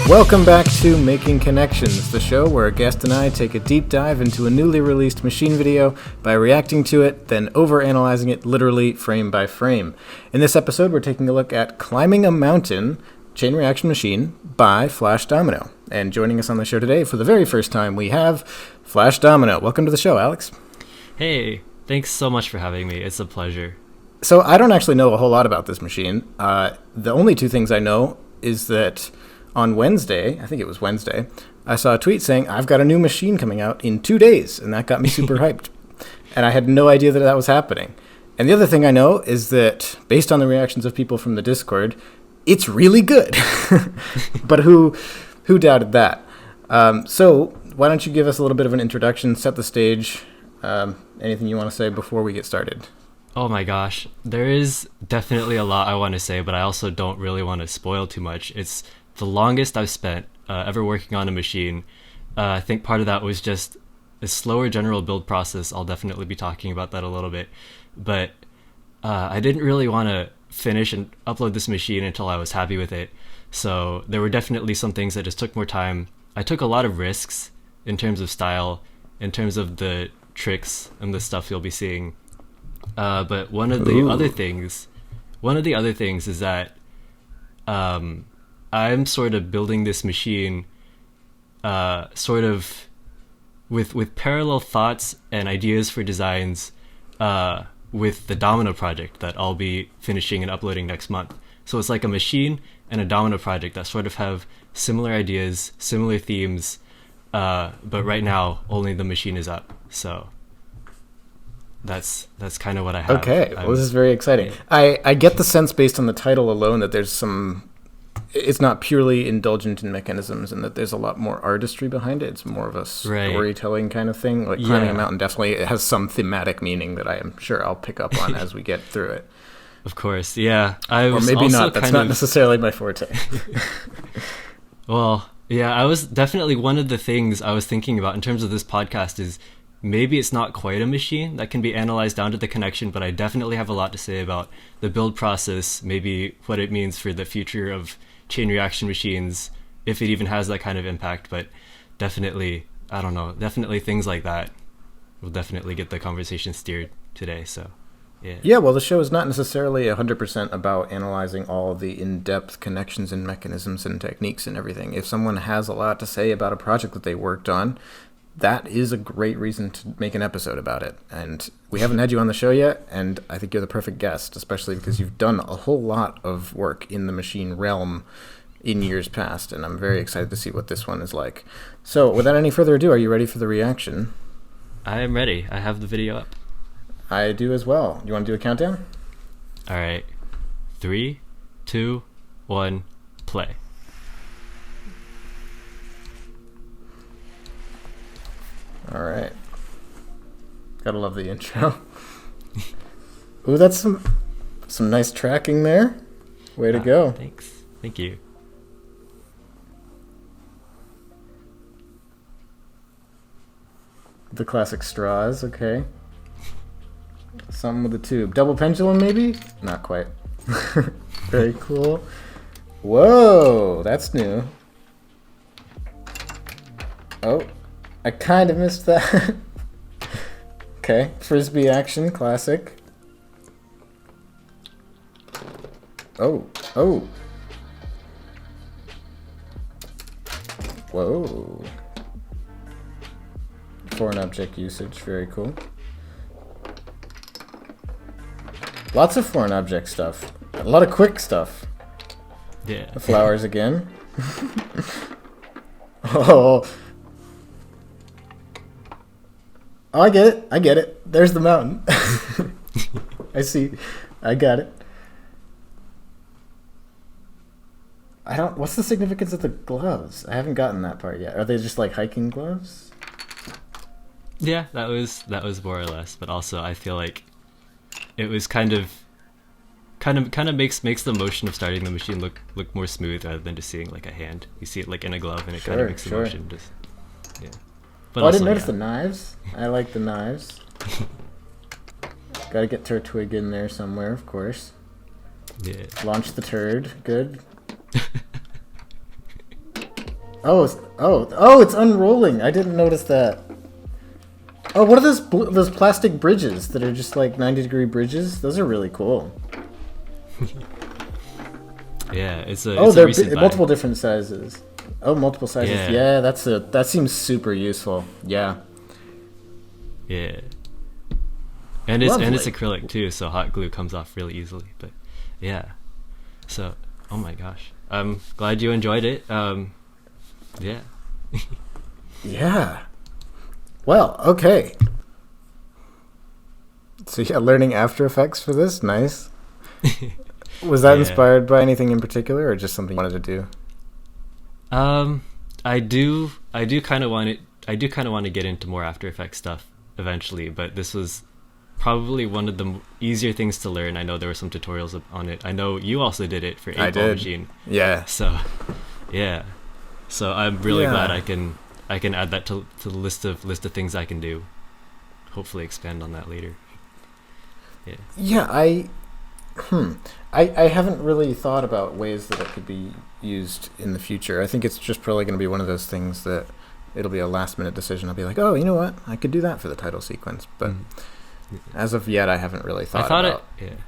Welcome back to Making Connections, the show where a guest and I take a deep dive into a newly released machine video by reacting to it, then overanalyzing it literally frame by frame. In this episode, we're taking a look at Climbing a Mountain, Chain Reaction Machine by Flash Domino. And joining us on the show today for the very first time, we have Flash Domino. Welcome to the show, Alex. Hey, thanks so much for having me. It's a pleasure. So I don't actually know a whole lot about this machine. The only two things I know is that on Wednesday, I think it was Wednesday, I saw a tweet saying, I've got a new machine coming out in 2 days, and that got me super hyped. And I had no idea that that was happening. And the other thing I know is that, based on the reactions of people from the Discord, it's really good. But who doubted that? So why don't you give us a little bit of an introduction, set the stage, anything you want to say before we get started? Oh my gosh, there is definitely a lot I want to say, but I also don't really want to spoil too much. It's the longest I've spent ever working on a machine. I think part of that was just a slower general build process. I'll definitely be talking about that a little bit. But I didn't really want to finish and upload this machine until I was happy with it. So there were definitely some things that just took more time. I took a lot of risks in terms of style, in terms of the tricks and the stuff you'll be seeing. But one of the other things is that I'm sort of building this machine sort of with parallel thoughts and ideas for designs with the Domino project that I'll be finishing and uploading next month. So it's like a machine and a Domino project that sort of have similar ideas, similar themes, but right now only the machine is up. So that's kind of what I have. Okay, well, this is very exciting. I get the sense based on the title alone that there's it's not purely indulgent in mechanisms and that there's a lot more artistry behind it. It's more of a storytelling kind of thing. Like Climbing a Mountain definitely it has some thematic meaning that I am sure I'll pick up on as we get through it. Of course, yeah. Or maybe not. That's not necessarily my forte. Well, yeah, I was definitely one of the things I was thinking about in terms of this podcast is maybe it's not quite a machine that can be analyzed down to the connection, but I definitely have a lot to say about the build process, maybe what it means for the future of chain reaction machines, if it even has that kind of impact. But definitely, I don't know, definitely things like that will definitely get the conversation steered today. So yeah, well, the show is not necessarily 100% about analyzing all of the in-depth connections and mechanisms and techniques and everything. If someone has a lot to say about a project that they worked on, that is a great reason to make an episode about it. And we haven't had you on the show yet, and I think you're the perfect guest, especially because you've done a whole lot of work in the machine realm in years past, and I'm very excited to see what this one is like. So without any further ado, are you ready for the reaction? I am ready. I have the video up. I do as well. You want to do a countdown? All right. 3, 2, 1, play. All right. Gotta love the intro. Ooh, that's some nice tracking there. Way to go. Thanks. Thank you. The classic straws, okay. Something with the tube. Double pendulum, maybe? Not quite. Very cool. Whoa, that's new. Oh, I kind of missed that. Okay, frisbee action, classic. Oh. Whoa. Foreign object usage, very cool. Lots of foreign object stuff. A lot of quick stuff. Yeah. The flowers again. Oh, I get it. There's the mountain. I see. I got it. What's the significance of the gloves? I haven't gotten that part yet. Are they just like hiking gloves? Yeah, that was more or less, but also I feel like it was kind of makes the motion of starting the machine look more smooth rather than just seeing like a hand. You see it like in a glove and it kind of makes the motion just But I didn't notice the knives. I like the knives. Gotta get Turtwig in there somewhere, of course. Yeah. Launch the turd. Good. It's unrolling. I didn't notice that. Oh, what are those plastic bridges that are just like 90-degree bridges? Those are really cool. Yeah, it's a they're recent buy. multiple different sizes. Oh, multiple sizes. Yeah. Yeah, that seems super useful. Yeah. Yeah. And it's Lovely. acrylic too, so hot glue comes off really easily. But yeah. So, oh my gosh. I'm glad you enjoyed it. Yeah. Yeah. Well, okay. So yeah, learning After Effects for this, nice. Was that inspired by anything in particular, or just something you wanted to do? I do kind of want to get into more After Effects stuff eventually, but this was probably one of the easier things to learn. I know there were some tutorials on it. I know you also did it for 8-Ball Machine. Yeah. So, yeah. So I'm really glad I can add that to the list of things I can do. Hopefully expand on that later. Yeah. Yeah, I haven't really thought about ways that it could be used in the future. I think it's just probably going to be one of those things that it'll be a last-minute decision. I'll be like, oh, you know what? I could do that for the title sequence. But as of yet, I haven't really thought about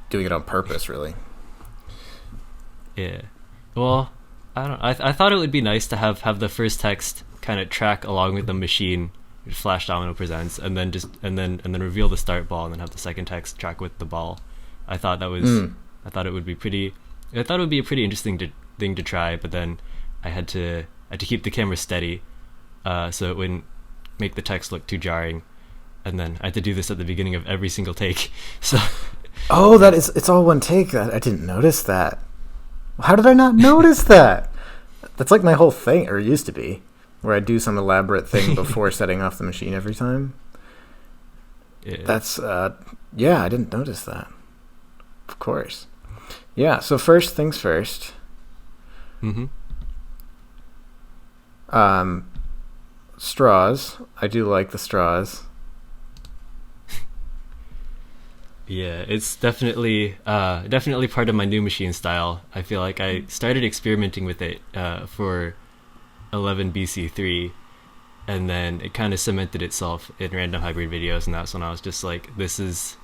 doing it on purpose, really. Yeah. Well, I don't. I thought it would be nice to have the first text kind of track along with the machine, Flash Domino presents, and then reveal the start ball, and then have the second text track with the ball. I thought that was. I thought it would be pretty. I thought it would be a pretty interesting thing to try, but then I had to keep the camera steady, so it wouldn't make the text look too jarring, and then I had to do this at the beginning of every single take. So. Oh, it's all one take. I didn't notice that. How did I not notice that? That's like my whole thing, or it used to be, where I do some elaborate thing before setting off the machine every time. Yeah. That's I didn't notice that. Of course. Yeah, so first things first. Straws. I do like the straws. Yeah, it's definitely part of my new machine style. I feel like I started experimenting with it for 11BC3, and then it kind of cemented itself in random hybrid videos, and that's when I was just like, this is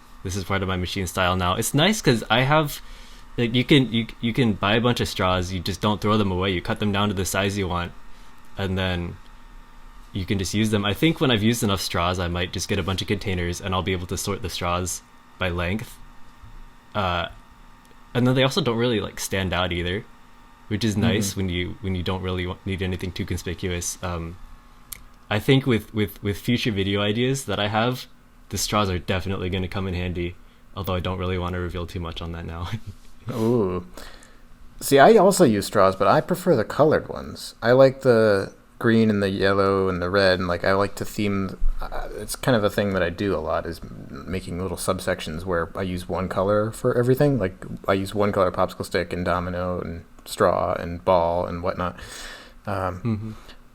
part of my machine style now. It's nice because I have, like, you can buy a bunch of straws, you just don't throw them away, you cut them down to the size you want, and then you can just use them. I think when I've used enough straws, I might just get a bunch of containers, and I'll be able to sort the straws by length, and then they also don't really like stand out either, which is nice when you don't really need anything too conspicuous. I think with future video ideas that I have, the straws are definitely going to come in handy, although I don't really want to reveal too much on that now. Ooh, see, I also use straws, but I prefer the colored ones. I like the green and the yellow and the red, and like I like to theme. It's kind of a thing that I do a lot, is making little subsections where I use one color for everything. Like I use one color popsicle stick and domino and straw and ball and whatnot.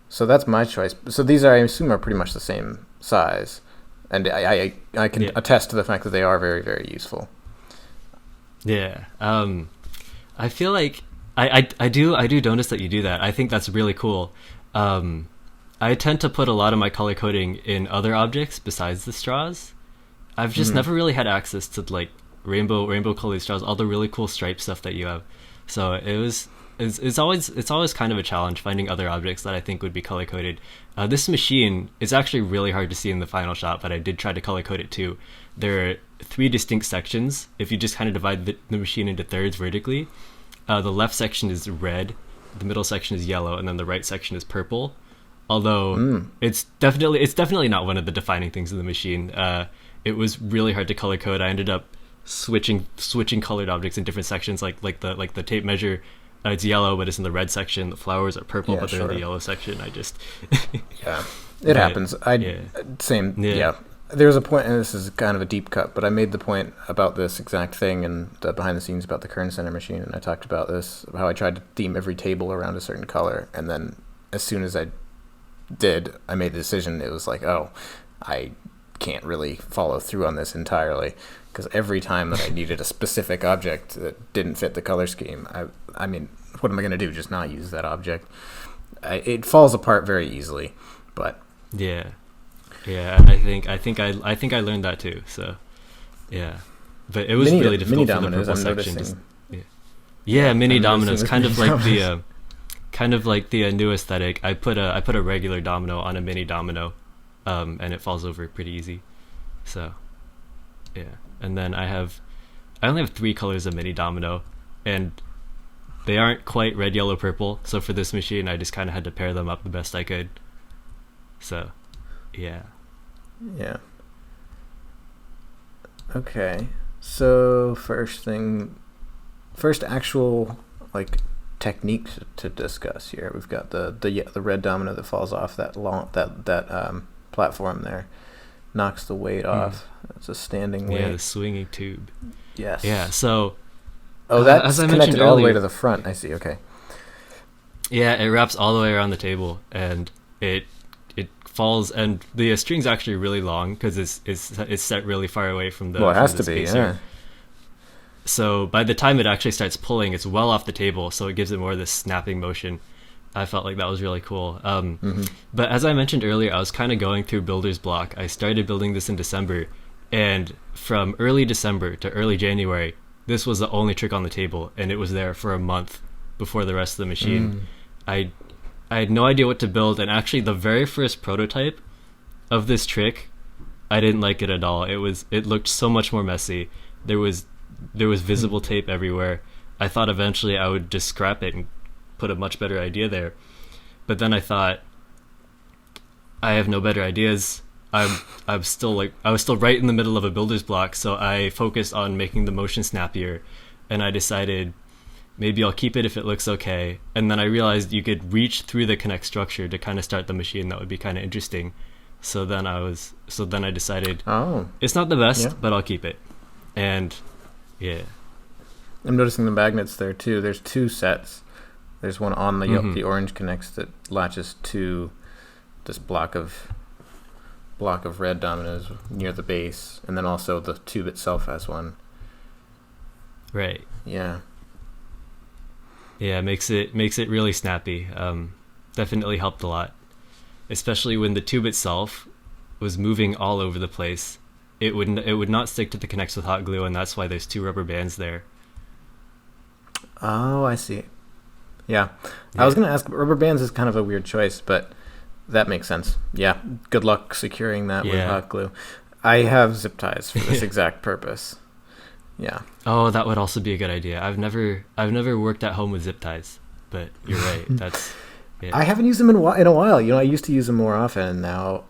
So that's my choice. So these I assume are pretty much the same size, and I can attest to the fact that they are very, very useful. Yeah. I feel like I do notice that you do that. I think that's really cool. I tend to put a lot of my color coding in other objects besides the straws. I've just never really had access to like rainbow colored straws, all the really cool stripe stuff that you have. So it's always kind of a challenge finding other objects that I think would be color coded. This machine is actually really hard to see in the final shot, but I did try to color code it too. There are 3 distinct sections. If you just kind of divide the machine into thirds vertically, the left section is red, the middle section is yellow, and then the right section is purple. Although it's definitely not one of the defining things of the machine. It was really hard to color code. I ended up switching colored objects in different sections, like the tape measure. It's yellow, but it's in the red section. The flowers are purple, but they're in the yellow section. I just it happens. Same. Yeah. There was a point, and this is kind of a deep cut, but I made the point about this exact thing and behind the scenes about the Kern Center machine, and I talked about this, how I tried to theme every table around a certain color, and then as soon as I did, I made the decision. It was like, oh, I can't really follow through on this entirely, because every time that I needed a specific object that didn't fit the color scheme, I mean, what am I going to do? Just not use that object? It falls apart very easily, but Yeah. I think I learned that too. So, yeah. But it was really difficult for the dominoes, purple I'm section. noticing. Yeah, mini I'm dominoes, noticing kind this of mini like the dominoes. kind of like the new aesthetic. I put a regular domino on a mini domino, and it falls over pretty easy. So, yeah. And then I only have 3 colors of mini domino, and they aren't quite red, yellow, purple. So for this machine, I just kind of had to pair them up the best I could. So, yeah. Yeah. Okay. So first actual like technique to discuss here. We've got the red domino that falls off that platform there, knocks the weight off. It's a standing weight. Yeah, the swinging tube. Yes. Yeah. So, That's as I connected mentioned all the way earlier, to the front. I see. Okay. yeah, it wraps all the way around the table, and it falls, and the string's actually really long because it's set really far away from the. Well, it has from to the be. spacer. Yeah. So by the time it actually starts pulling, it's well off the table, so it gives it more of this snapping motion. I felt like that was really cool. But as I mentioned earlier, I was kind of going through builder's block. I started building this in December, and from early December to early January, this was the only trick on the table, and it was there for a month before the rest of the machine. I had no idea what to build, and actually the very first prototype of this trick, I didn't like it at all. It looked so much more messy. There was visible tape everywhere. I thought eventually I would just scrap it and put a much better idea there. But then I thought, I have no better ideas. I was still right in the middle of a builder's block, so I focused on making the motion snappier, and I decided maybe I'll keep it if it looks okay. And then I realized you could reach through the Connect structure to kind of start the machine. That would be kind of interesting. So then I decided, it's not the best, Yeah. but I'll keep it. And yeah. I'm noticing the magnets there too. There's 2 sets. There's one on the orange connects that latches to this block of red dominoes near the base, and then also the tube itself has one. Right. Yeah. Yeah, makes it really snappy. Definitely helped a lot, especially when the tube itself was moving all over the place. It would not stick to the connects with hot glue, and that's why there's 2 rubber bands there. Oh, I see. Yeah. I was going to ask, rubber bands is kind of a weird choice, but that makes sense. Yeah. Good luck securing that with hot glue. I have zip ties for this exact purpose. Yeah. Oh, that would also be a good idea. I've never worked at home with zip ties, but you're right. That's. Yeah. I haven't used them in a while. I used to use them more often, and now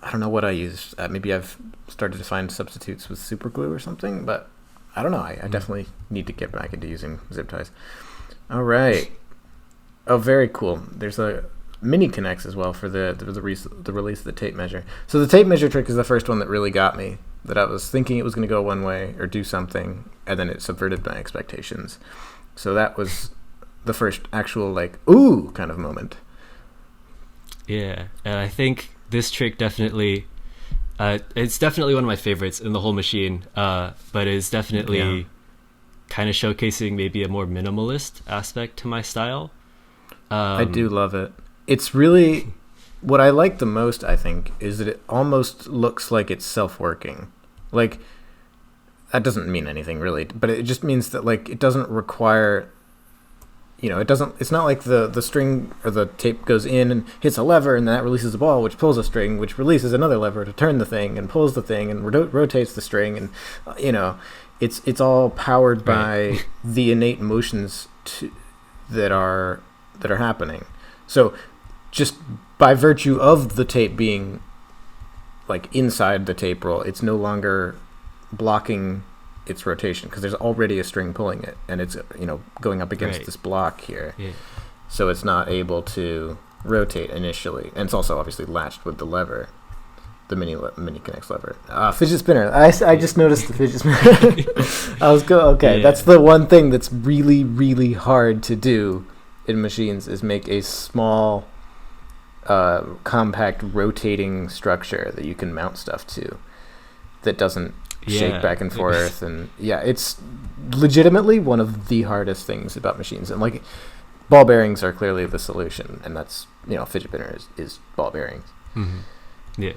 I don't know what I use. Maybe I've started to find substitutes with super glue or something, but I don't know. I definitely need to get back into using zip ties. All right. Oh, very cool. There's a mini connects as well for the release of the tape measure. So the tape measure trick is the first one that really got me. That I was thinking it was going to go one way or do something, and then it subverted my expectations. So that was the first actual ooh kind of moment. Yeah, and I think this trick definitely, it's definitely one of my favorites in the whole machine. But it's definitely kind of showcasing maybe a more minimalist aspect to my style. I do love it. It's really what I like the most, I think, is that it almost looks like it's self-working. That doesn't mean anything really, but it just means that it doesn't require, it's not like the string or the tape goes in and hits a lever and that releases a ball, which pulls a string, which releases another lever to turn the thing and pulls the thing and rotates the string, and it's all powered by the innate motions that are happening. So just by virtue of the tape being inside the tape roll, it's no longer blocking its rotation because there's already a string pulling it, and it's going up against this block here. So it's not able to rotate initially, and it's also obviously latched with the lever, the mini connects lever. Fidget spinner. I just noticed the fidget spinner. That's the one thing that's really, really hard to do in machines, is make a small compact rotating structure that you can mount stuff to that doesn't shake back and forth. And it's legitimately one of the hardest things about machines. And ball bearings are clearly the solution, and that's, fidget spinner is ball bearings. Mm-hmm. Yeah.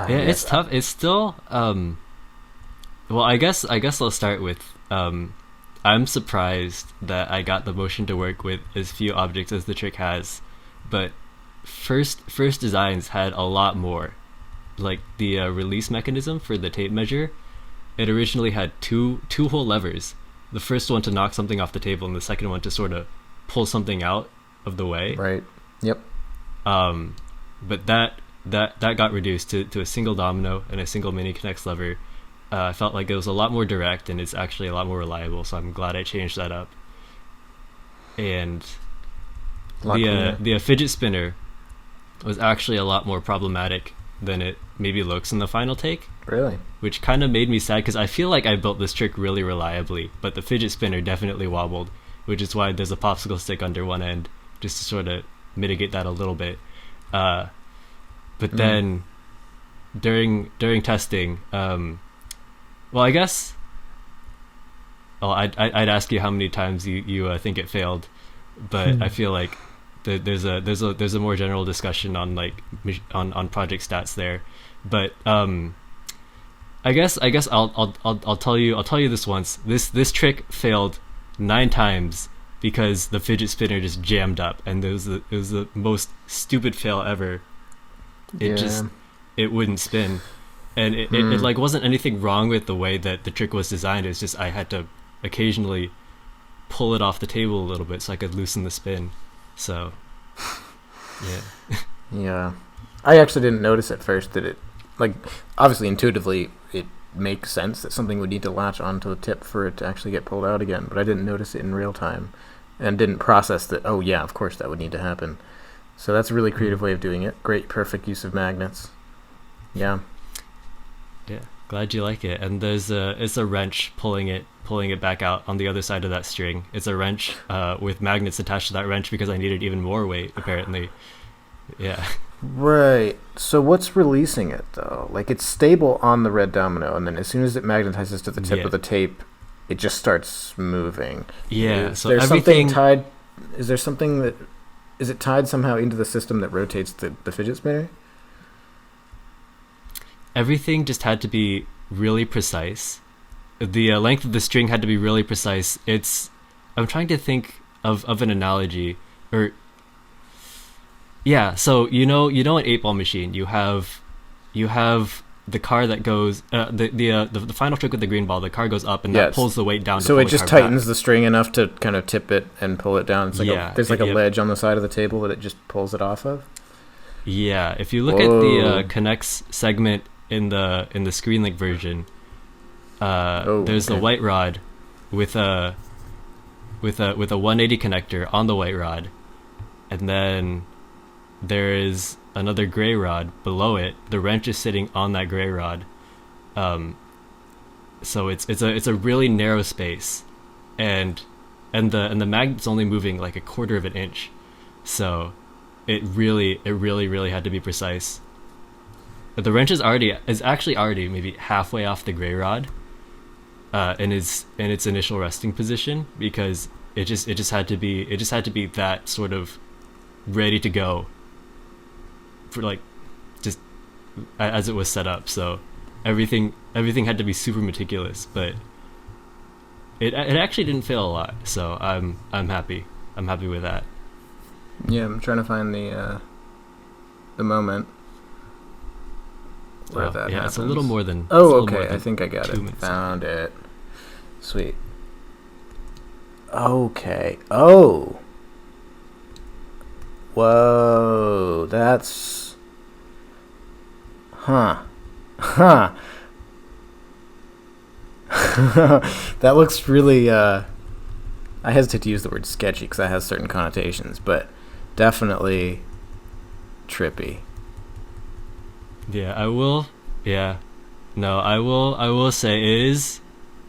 It's tough. It's still well, I guess I'll start with I'm surprised that I got the motion to work with as few objects as the trick has, but first designs had a lot more. Like the release mechanism for the tape measure, it originally had two whole levers. The first one to knock something off the table, and the second one to sort of pull something out of the way. Right. Yep. But that got reduced to a single domino and a single mini connects lever. I felt like it was a lot more direct, and it's actually a lot more reliable, so I'm glad I changed that up. And the fidget spinner was actually a lot more problematic than it maybe looks in the final take. Really? Which kind of made me sad, because I feel like I built this trick really reliably, but the fidget spinner definitely wobbled, which is why there's a popsicle stick under one end, just to sort of mitigate that a little bit. But then during testing, well, I guess. Oh, I'd ask you how many times you think it failed, but I feel like there's a more general discussion on like on project stats there. But I guess I'll tell you this once. This trick failed 9 times because the fidget spinner just jammed up, and it was the most stupid fail ever. It wouldn't spin. And it like wasn't anything wrong with the way that the trick was designed. It's just I had to occasionally pull it off the table a little bit so I could loosen the spin. So, yeah. Yeah. I actually didn't notice at first that it, like, obviously intuitively it makes sense that something would need to latch onto the tip for it to actually get pulled out again, but I didn't notice it in real time and didn't process that, oh yeah, of course that would need to happen. So that's a really creative way of doing it. Great, perfect use of magnets. Yeah. Yeah, glad you like it. And it's a wrench pulling it back out on the other side of that string. It's a wrench with magnets attached to that wrench because I needed even more weight, apparently. Yeah. Right. So what's releasing it, though? Like, it's stable on the red domino, and then as soon as it magnetizes to the tip of the tape, it just starts moving. Yeah. Is there something tied? Is there something that... Is it tied somehow into the system that rotates the fidget spinner? Everything just had to be really precise. The length of the string had to be really precise. I'm trying to think of an analogy, or yeah. So you know an 8-ball machine. You have the car that goes the final trick with the green ball. The car goes up and that pulls the weight down. So it just tightens the string enough to kind of tip it and pull it down. It's like there's like a ledge on the side of the table that it just pulls it off of. Yeah, if you look at the connects segment in the ScreenLink version, there's the white rod with a 180 connector on the white rod, and then there is another gray rod below it. The wrench is sitting on that gray rod, so it's a really narrow space, and the magnet's only moving like 1/4 of an inch, so it really had to be precise. The wrench is actually already maybe halfway off the gray rod, in its initial resting position, because it just had to be that sort of ready to go for like just as it was set up. So everything had to be super meticulous, but it actually didn't fail a lot. So I'm happy with that. Yeah, I'm trying to find the moment where that happens. It's a little more than... okay, I think I got it. Found it. Sweet. Okay. Oh. Whoa, that's... Huh. That looks really, I hesitate to use the word sketchy because that has certain connotations, but definitely trippy. Yeah, I will. Yeah, no, I will say it is.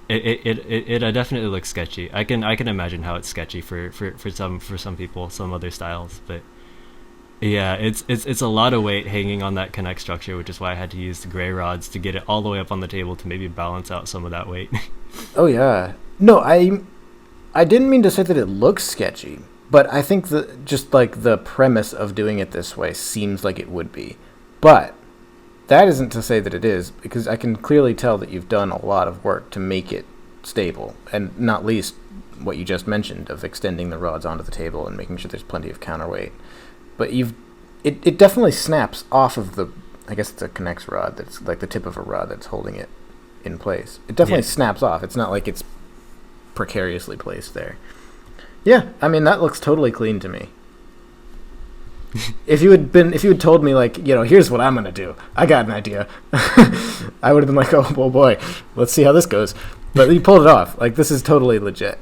It definitely looks sketchy. I can imagine how it's sketchy for some people, some other styles, but yeah, it's a lot of weight hanging on that connect structure, which is why I had to use the gray rods to get it all the way up on the table to maybe balance out some of that weight. Oh yeah, no, I didn't mean to say that it looks sketchy, but I think that just like the premise of doing it this way seems like it would be. But that isn't to say that it is, because I can clearly tell that you've done a lot of work to make it stable, and not least what you just mentioned of extending the rods onto the table and making sure there's plenty of counterweight. But it definitely snaps off of the, I guess it's a connects rod that's like the tip of a rod that's holding it in place. It definitely snaps off. It's not like it's precariously placed there. Yeah, I mean, that looks totally clean to me. If you had told me, like, here's what I'm gonna do, I got an idea, I would have been like, oh well, boy, let's see how this goes. But you pulled it off. Like, this is totally legit.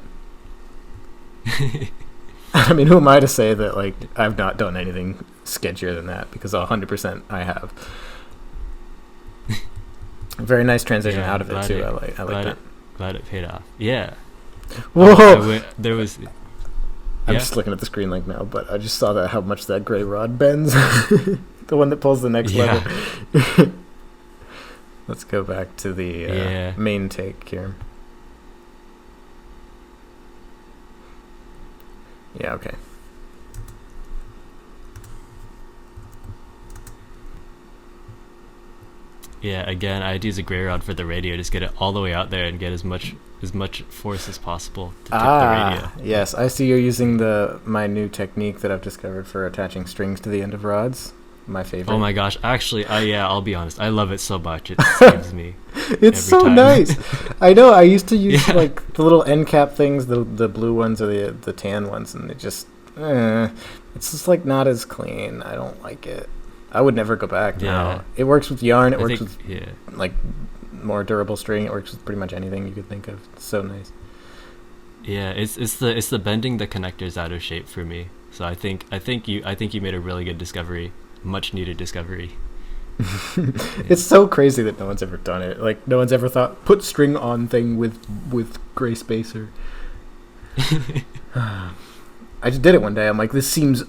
I mean, who am I to say that, like, I've not done anything sketchier than that? Because 100% I have. Very nice transition out of it too. I like that. Glad it paid off. Yeah. Whoa! There was. I'm just looking at the screen like now, but I just saw that how much that gray rod bends. The one that pulls the next lever. Let's go back to the main take here. Yeah, okay. Yeah, again, I'd use a gray rod for the radio. Just get it all the way out there and get as much force as possible to tip the radio. Yes, I see you're using my new technique that I've discovered for attaching strings to the end of rods. My favorite. Oh my gosh, actually, I'll be honest, I love it so much. It saves me. It's so time. Nice. I know. I used to use like the little end cap things, the blue ones or the tan ones, and it just it's just like not as clean. I don't like it. I would never go back. No, it works with yarn. It works with like more durable string. It works with pretty much anything you could think of. It's so nice. Yeah, it's the bending the connectors out of shape for me. So I think you made a really good discovery, much needed discovery. It's so crazy that no one's ever done it. Like, no one's ever thought, put string on thing with gray spacer. I just did it one day. I'm like, this seems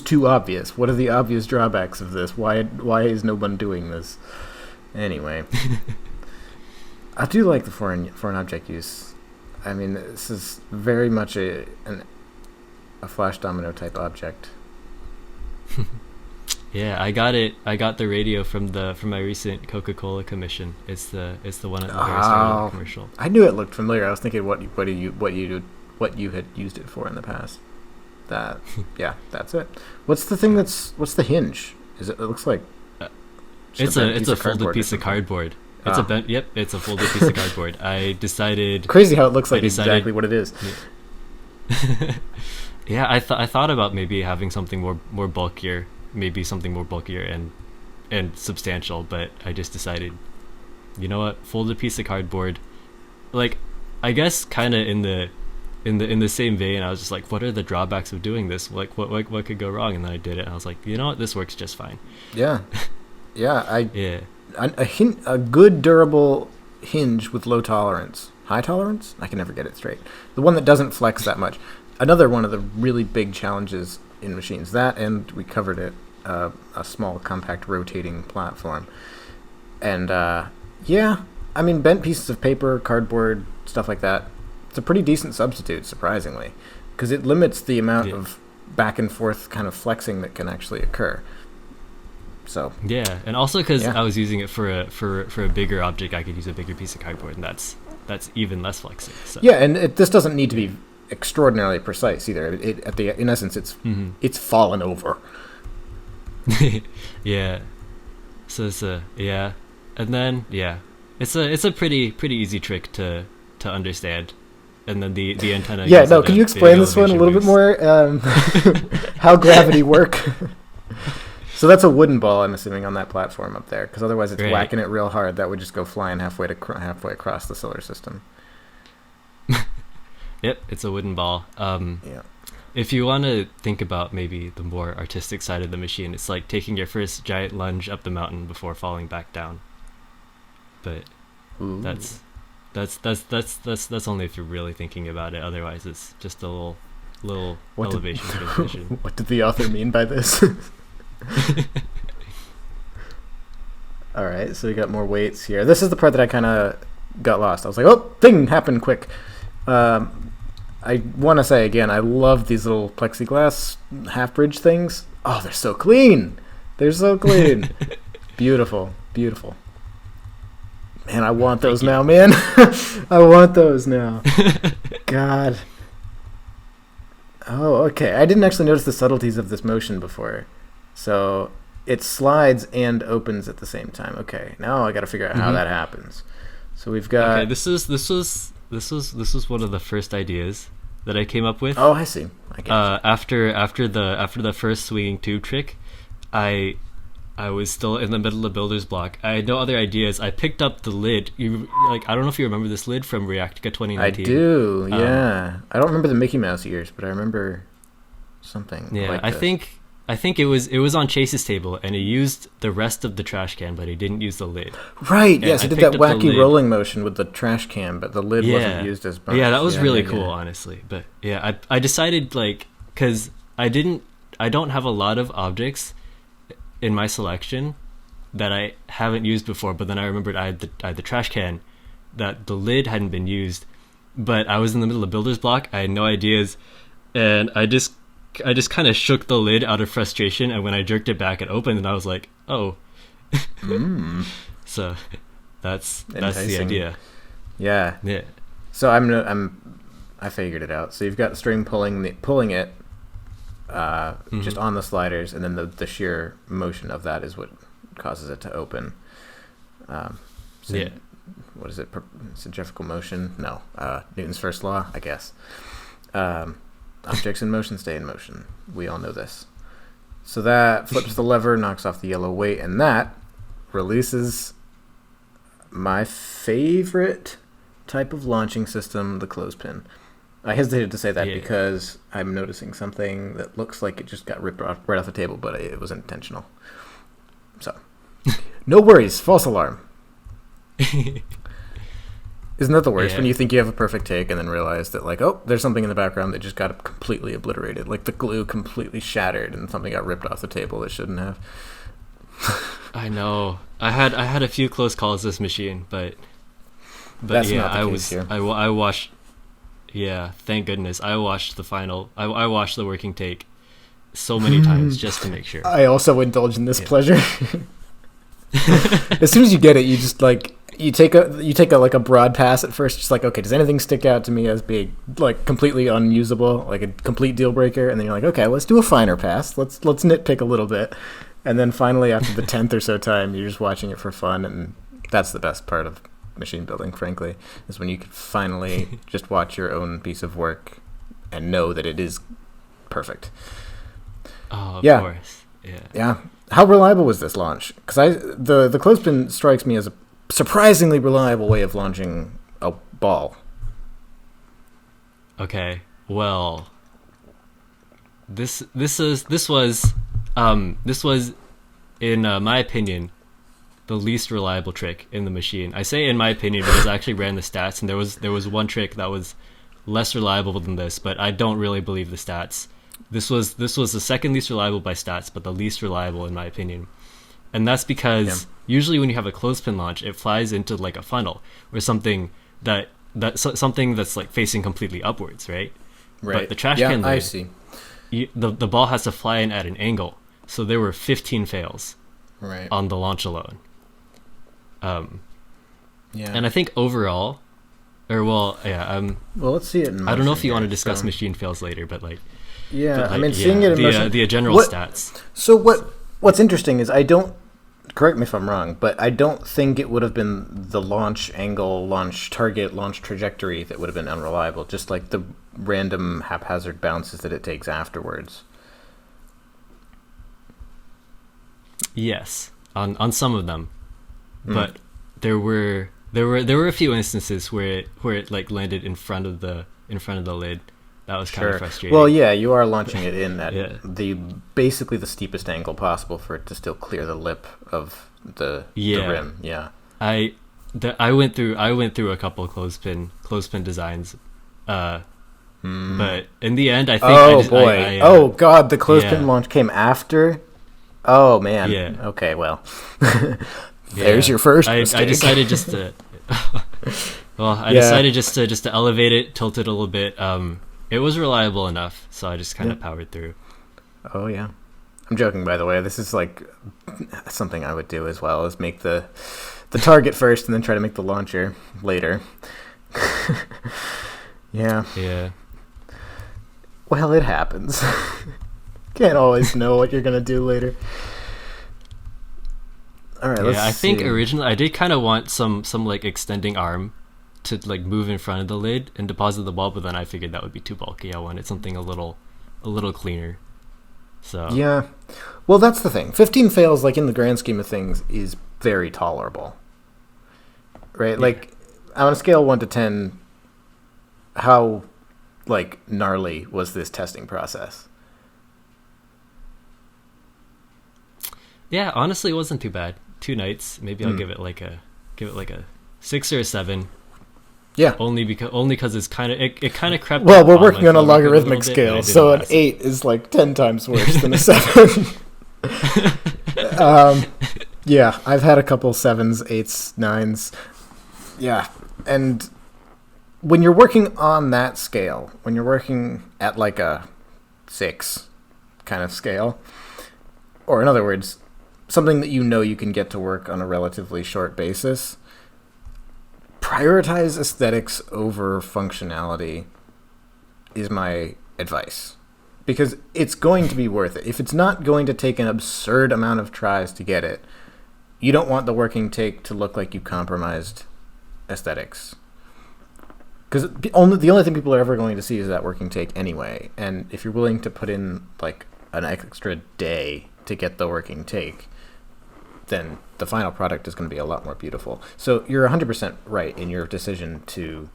too obvious. What are the obvious drawbacks of this? Why is no one doing this? Anyway, I do like the foreign object use. I mean, this is very much a flash domino type object. Yeah, I got the radio from my recent Coca-Cola commission. It's the one at the very start of the commercial. I knew it looked familiar. I was thinking what you had used it for in the past. That's it. What's the thing what's the hinge? It looks like it's a folded piece of cardboard. It's a folded piece of cardboard. I decided crazy how it looks like exactly what it is. Yeah, I thought about maybe having something more bulkier, and substantial, but I just decided, you know what, folded piece of cardboard. Like, I guess kind of in the same vein, I was just like, what are the drawbacks of doing this? Like, what could go wrong? And then I did it, and I was like, you know what, this works just fine. Yeah. A good durable hinge with low tolerance. High tolerance? I can never get it straight. The one that doesn't flex that much. Another one of the really big challenges in machines. That, and we covered it, a small, compact, rotating platform. And, I mean, bent pieces of paper, cardboard, stuff like that, it's a pretty decent substitute, surprisingly, because it limits the amount of back and forth kind of flexing that can actually occur. So and also because I was using it for a bigger object, I could use a bigger piece of cardboard, and that's even less flexing. So. Yeah, and this doesn't need to be extraordinarily precise either. In essence, it's fallen over. Yeah. So it's and then it's a pretty easy trick to understand. And then the antenna. Yeah, no. Can you explain this one a little bit more? How gravity work? So that's a wooden ball, I'm assuming, on that platform up there, because otherwise it's whacking it real hard. That would just go flying halfway across the solar system. Yep, it's a wooden ball. If you want to think about maybe the more artistic side of the machine, it's like taking your first giant lunge up the mountain before falling back down. But that's only if you're really thinking about it. Otherwise, it's just a little elevation transition. What did the author mean by this? All right, so we got more weights here. This is the part that I kind of got lost. I was like, oh, thing happened quick. I I want to say again, I love these little plexiglass half bridge things. Oh, they're so clean. They're so clean. Beautiful, beautiful. Man, I want those now, man. I want those now. God. Oh, okay. I didn't actually notice the subtleties of this motion before. So it slides and opens at the same time. Okay, now I got to figure out how that happens. So we've got. Okay, this was one of the first ideas that I came up with. Oh, I see. I get after the first swinging tube trick, I was still in the middle of builder's block. I had no other ideas. I picked up the lid. I don't know if you remember this lid from Reactica 2019. I do. Yeah. I don't remember the Mickey Mouse ears, but I remember something. Yeah, like I this. think it was on Chase's table, and he used the rest of the trash can, but he didn't use the lid. Right. And Yes, I it did picked that up the wacky lid. rolling motion with the trash can, but the lid wasn't used as much. Yeah, that was really yeah. cool, honestly. But yeah, I decided because I don't have a lot of objects in my selection that I haven't used before, but then I remembered I had the trash can, that the lid hadn't been used, but I was in the middle of builder's block. I had no ideas, and I just kind of shook the lid out of frustration, and when I jerked it back, it opened, and I was like, oh. So that's the idea. Yeah. Yeah. So I figured it out. So you've got the string pulling it just on the sliders, and then the sheer motion of that is what causes it to open. What is it? Centrifugal motion? No. Newton's first law, I guess. Objects in motion stay in motion. We all know this. So that flips the lever, knocks off the yellow weight, and that releases my favorite type of launching system, the clothespin. I hesitated to say that because I'm noticing something that looks like it just got ripped off right off the table, but it was intentional. So, no worries. False alarm. Isn't that the worst when you think you have a perfect take and then realize that, like, oh, there's something in the background that just got completely obliterated, like the glue completely shattered and something got ripped off the table that shouldn't have. I know. I had a few close calls this machine, but That's yeah, not the case here. I watched. Yeah, thank goodness I watched the final. I watched the working take so many times just to make sure. I also indulge in this pleasure. As soon as you get it, you just you take a like a broad pass at first, just like, okay, does anything stick out to me as being like completely unusable, like a complete deal breaker? And then you're like, okay, let's do a finer pass. Let's nitpick a little bit, and then finally after the 10th or so time, you're just watching it for fun, and that's the best part of machine building, frankly, is when you can finally just watch your own piece of work and know that it is perfect. Oh, of course. Yeah. How reliable was this launch? Because the clothespin strikes me as a surprisingly reliable way of launching a ball. Okay. Well, this was in my opinion the least reliable trick in the machine. I say in my opinion because I actually ran the stats, and there was one trick that was less reliable than this, but I don't really believe the stats. This was the second least reliable by stats, but the least reliable in my opinion. And that's because usually when you have a clothespin launch, it flies into like a funnel or something something that's like facing completely upwards, right? Right. But the trash can lid, I see. The ball has to fly in at an angle. So there were 15 fails on the launch alone. And I think overall, well, let's see it in motion. I don't know if you want to discuss machine fails later, but seeing it in motion. The general stats. So what's interesting is I don't, correct me if I'm wrong, but I don't think it would have been the launch angle, launch target, launch trajectory that would have been unreliable, just like the random haphazard bounces that it takes afterwards. Yes, on some of them, but there were a few instances where it like landed in front of the lid. That was kind of frustrating. Well, yeah, you are launching it in at basically the steepest angle possible for it to still clear the lip of the rim. Yeah. I went through a couple of clothespin designs, but in the end, I think. Oh God, the clothespin launch came after. Oh man. Yeah. Okay. Well, there's your first mistake. I decided just to. Well, I decided just to elevate it, tilt it a little bit, it was reliable enough, so I just kind of powered through. Oh yeah. I'm joking, by the way. This is like something I would do as well, is make the target first and then try to make the launcher later. Yeah. Yeah. Well, it happens. Can't always know what you're going to do later. All right, let's see. I think originally I did kind of want some like extending arm to like move in front of the lid and deposit the ball, but then I figured that would be too bulky. I wanted something a little cleaner. So yeah, well, that's the thing. 15 fails, like in the grand scheme of things, is very tolerable, right? Yeah. Like on a scale of 1 to 10, how like gnarly was this testing process? Yeah, honestly, it wasn't too bad. 2 nights, maybe I'll give it like a 6 or a 7. Yeah, only because it's kind of it kind of crept. Well, we're working on a logarithmic scale, so an 8 is like 10 times worse than a 7. Yeah, I've had a couple 7s, 8s, 9s. Yeah, and when you're working on that scale, when you're working at like a 6 kind of scale, or in other words, something that you know you can get to work on a relatively short basis, prioritize aesthetics over functionality is my advice, because it's going to be worth it. If it's not going to take an absurd amount of tries to get it, you don't want the working take to look like you compromised aesthetics, because the only thing people are ever going to see is that working take anyway. And if you're willing to put in like an extra day to get the working take, then the final product is going to be a lot more beautiful. So you're 100% right in your decision to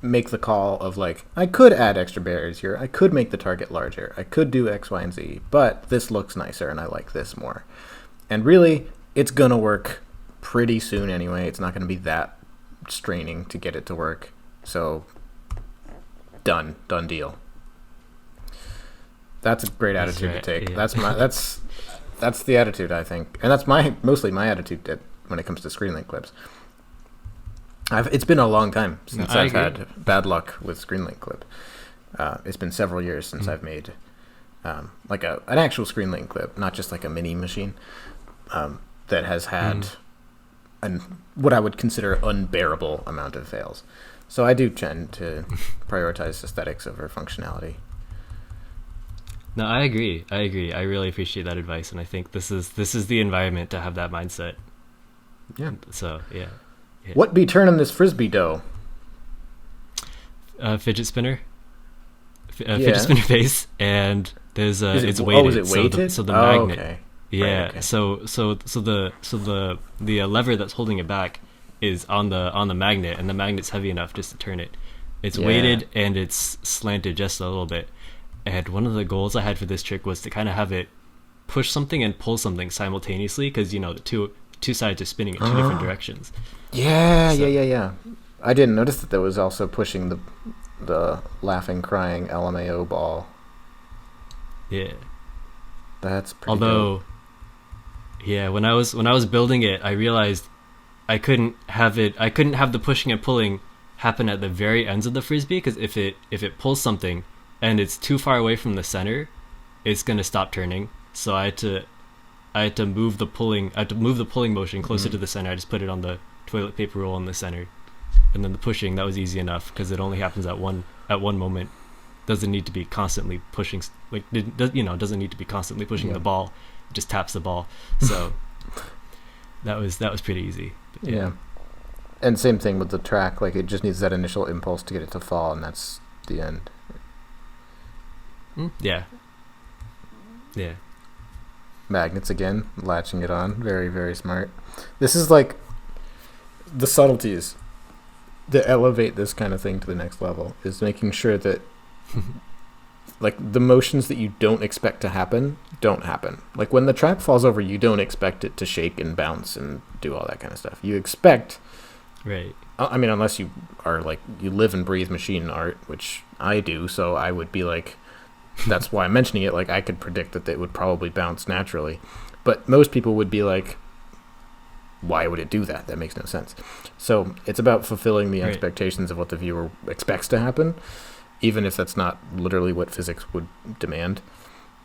make the call of like, I could add extra barriers here, I could make the target larger, I could do X, Y, and Z, but this looks nicer and I like this more. And really, it's going to work pretty soon anyway. It's not going to be that straining to get it to work. So done deal. That's a great attitude to take. Yeah. That's the attitude, I think, and that's mostly my attitude when it comes to ScreenLink clips. It's been a long time since I've had bad luck with ScreenLink clip. It's been several years since I've made like an actual ScreenLink clip, not just like a mini machine that has had what I would consider unbearable amount of fails. So I do tend to prioritize aesthetics over functionality. No, I agree. I really appreciate that advice, and I think this is the environment to have that mindset. Yeah. So yeah. What be turning this frisbee dough? Fidget spinner. Fidget spinner face, and there's it's weighted. Oh, is it weighted? So the magnet. Okay. Yeah. Right, okay. So the lever that's holding it back is on the magnet, and the magnet's heavy enough just to turn it. It's weighted and it's slanted just a little bit. And one of the goals I had for this trick was to kind of have it push something and pull something simultaneously, because the two sides are spinning in 2 different directions. Yeah. I didn't notice that was also pushing the laughing, crying LMAO ball. Yeah, that's pretty dope. Yeah, when I was building it, I realized I couldn't have the pushing and pulling happen at the very ends of the frisbee, because if it pulls something and it's too far away from the center, it's gonna stop turning. So I had to move the pulling motion closer to the center. I just put it on the toilet paper roll in the center, and then the pushing, that was easy enough because it only happens at one moment. Doesn't need to be constantly pushing, doesn't need to be constantly pushing the ball. It just taps the ball. So that was pretty easy. But, yeah. And same thing with the track. Like, it just needs that initial impulse to get it to fall, and that's the end. Yeah. Magnets again, latching it on. Very, very smart. This is like the subtleties that elevate this kind of thing to the next level, is making sure that like the motions that you don't expect to happen don't happen. Like when the track falls over, you don't expect it to shake and bounce and do all that kind of stuff. You expect, right? I mean, unless you are like, you live and breathe machine art, which I do, so I would be like, that's why I'm mentioning it. Like, I could predict that it would probably bounce naturally, but most people would be like, why would it do that? That makes no sense. So it's about fulfilling the expectations of what the viewer expects to happen. even if that's not literally what physics would demand.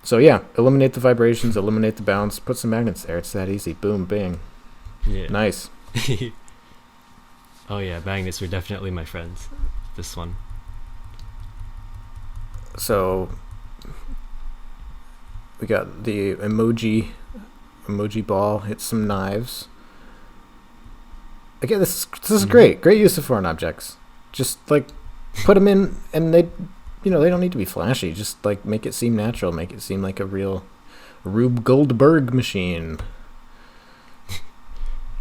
So yeah, eliminate the vibrations, eliminate the bounce, put some magnets there. It's that easy. Boom, bang. Yeah. Nice. Oh yeah, magnets were definitely my friends. This one. So we got the emoji ball, hit some knives. Again, this is great use of foreign objects. Just like put them in, and they don't need to be flashy. Just like make it seem natural, make it seem like a real Rube Goldberg machine.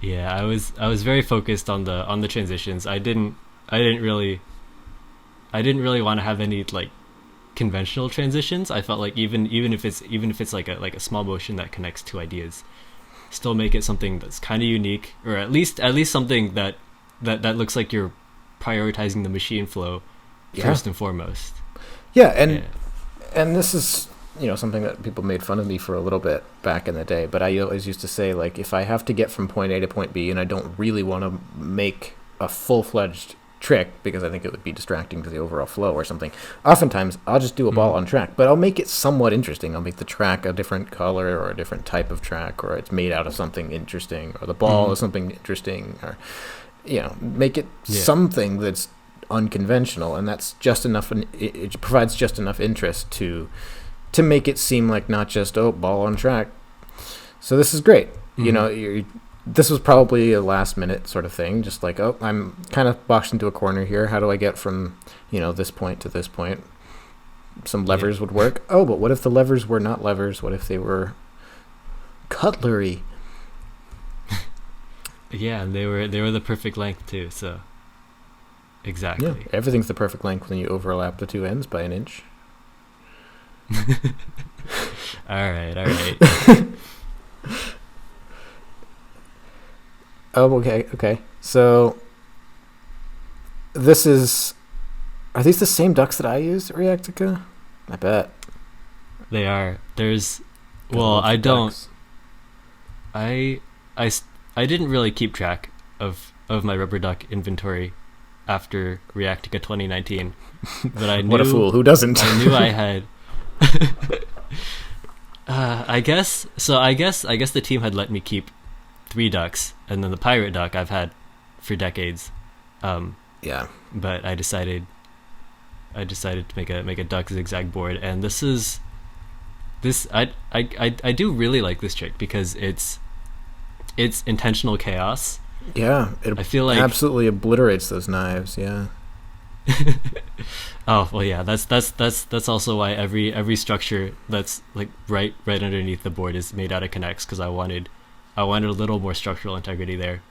Yeah, I was very focused on the transitions. I didn't really want to have any like conventional transitions. I felt like even if it's like a small motion that connects two ideas, still make it something that's kind of unique, or at least something that looks like you're prioritizing the machine flow first and foremost. Yeah, and this is something that people made fun of me for a little bit back in the day, but I always used to say, like, if I have to get from point A to point B and I don't really want to make a full-fledged trick because I think it would be distracting to the overall flow or something, oftentimes I'll just do a ball on track, but I'll make it somewhat interesting. I'll make the track a different color or a different type of track, or it's made out of something interesting, or the ball is something interesting, or make it something that's unconventional, and that's just enough. It provides just enough interest to make it seem like not just ball on track. So this is great. This was probably a last minute sort of thing, just like, I'm kind of boxed into a corner here. How do I get from this point to this point? Some levers would work. But what if the levers were not levers? What if they were cutlery? Yeah, and they were the perfect length too. So exactly. Yeah, everything's the perfect length when you overlap the two ends by an inch. All right. Okay. So are these the same ducks that I used at Reactica? I bet. They are. There's I didn't really keep track of my rubber duck inventory after Reactica 2019, but I knew. What a fool! Who doesn't? I knew I had. I guess the team had let me keep 3 ducks, and then the pirate duck I've had for decades. Yeah. But I decided to make a duck zigzag board, and I do really like this trick because it's intentional chaos. Yeah, I feel like absolutely obliterates those knives. Yeah. Oh well, yeah. That's also why every structure that's like right underneath the board is made out of connects, because I wanted a little more structural integrity there.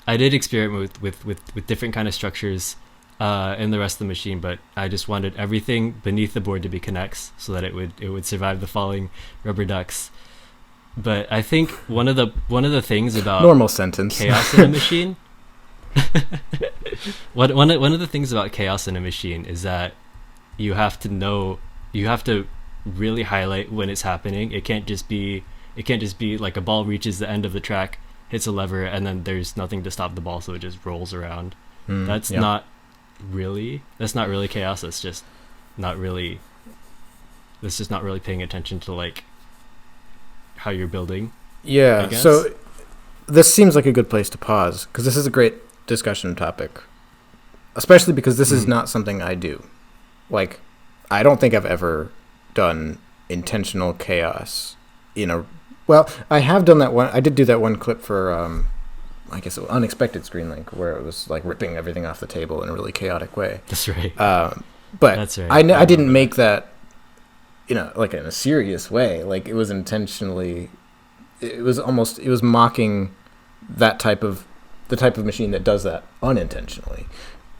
I did experiment with different kind of structures in the rest of the machine, but I just wanted everything beneath the board to be connects so that it would survive the falling rubber ducks. But I think one of the things about normal sentence chaos in a machine. One of the things about chaos in a machine is that you have to really highlight when it's happening. It can't just be like a ball reaches the end of the track, hits a lever, and then there's nothing to stop the ball, so it just rolls around. That's not really chaos. That's just not really paying attention to like how you're building. Yeah. So this seems like a good place to pause, because this is a great discussion topic, especially because this is not something I do. Like, I don't think I've ever done intentional chaos I have done that one. I did do that one clip for I guess Unexpected Screenlink, where it was like ripping everything off the table in a really chaotic way. That's right. But that's right. I didn't make that like in a serious way. Like, it was intentionally, it was mocking the type of machine that does that unintentionally.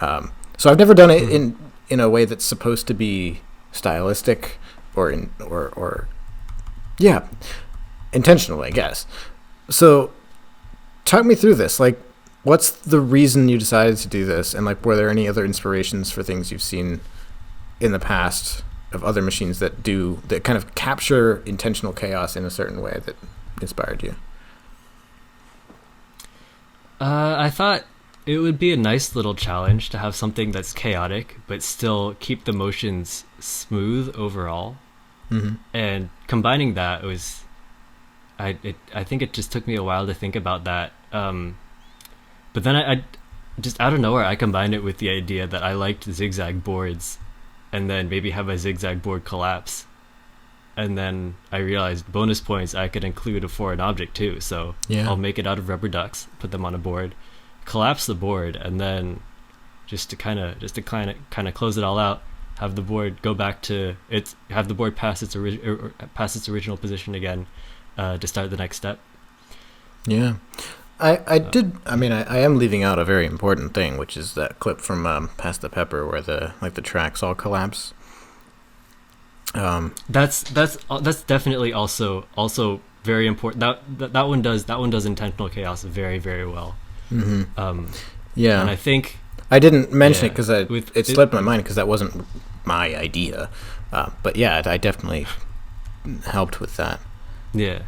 So I've never done it in a way that's supposed to be stylistic or intentional, I guess. So talk me through this. Like, what's the reason you decided to do this? And like, were there any other inspirations for things you've seen in the past of other machines that kind of capture intentional chaos in a certain way that inspired you? I thought it would be a nice little challenge to have something that's chaotic but still keep the motions smooth overall. Mm-hmm. And combining that was, I think it just took me a while to think about that. But then I just out of nowhere I combined it with the idea that I liked zigzag boards, and then maybe have a zigzag board collapse. And then I realized bonus points I could include a foreign object too. So Yeah. I'll make it out of rubber ducks, put them on a board, collapse the board, and then just to kind of close it all out, have the board go back to its, have the board pass its original position again, to start the next step. Yeah. I did. I mean, I am leaving out a very important thing, which is that clip from Pass the Pepper where the tracks all collapse. That's definitely also very important. That one does intentional chaos very, very well. Mm-hmm. Yeah. And I think I didn't mention it because it slipped my mind because that wasn't my idea. But yeah, I definitely helped with that. Yeah.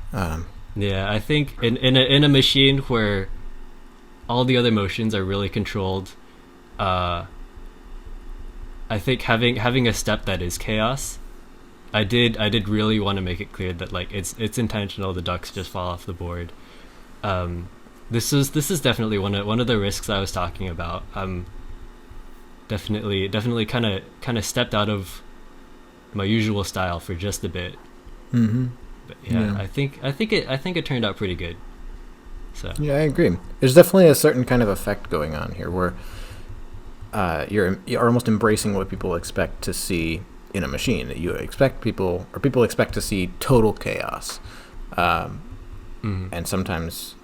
Yeah, I think in a machine where all the other motions are really controlled, I think having a step that is chaos, I did really want to make it clear that like it's intentional. The ducks just fall off the board. This is definitely one of the risks I was talking about. Definitely kind of stepped out of my usual style for just a bit. Mm-hmm. But yeah, I think it turned out pretty good. So yeah, I agree. There's definitely a certain kind of effect going on here where you're almost embracing what people expect to see in a machine. You expect people expect to see total chaos, and sometimes,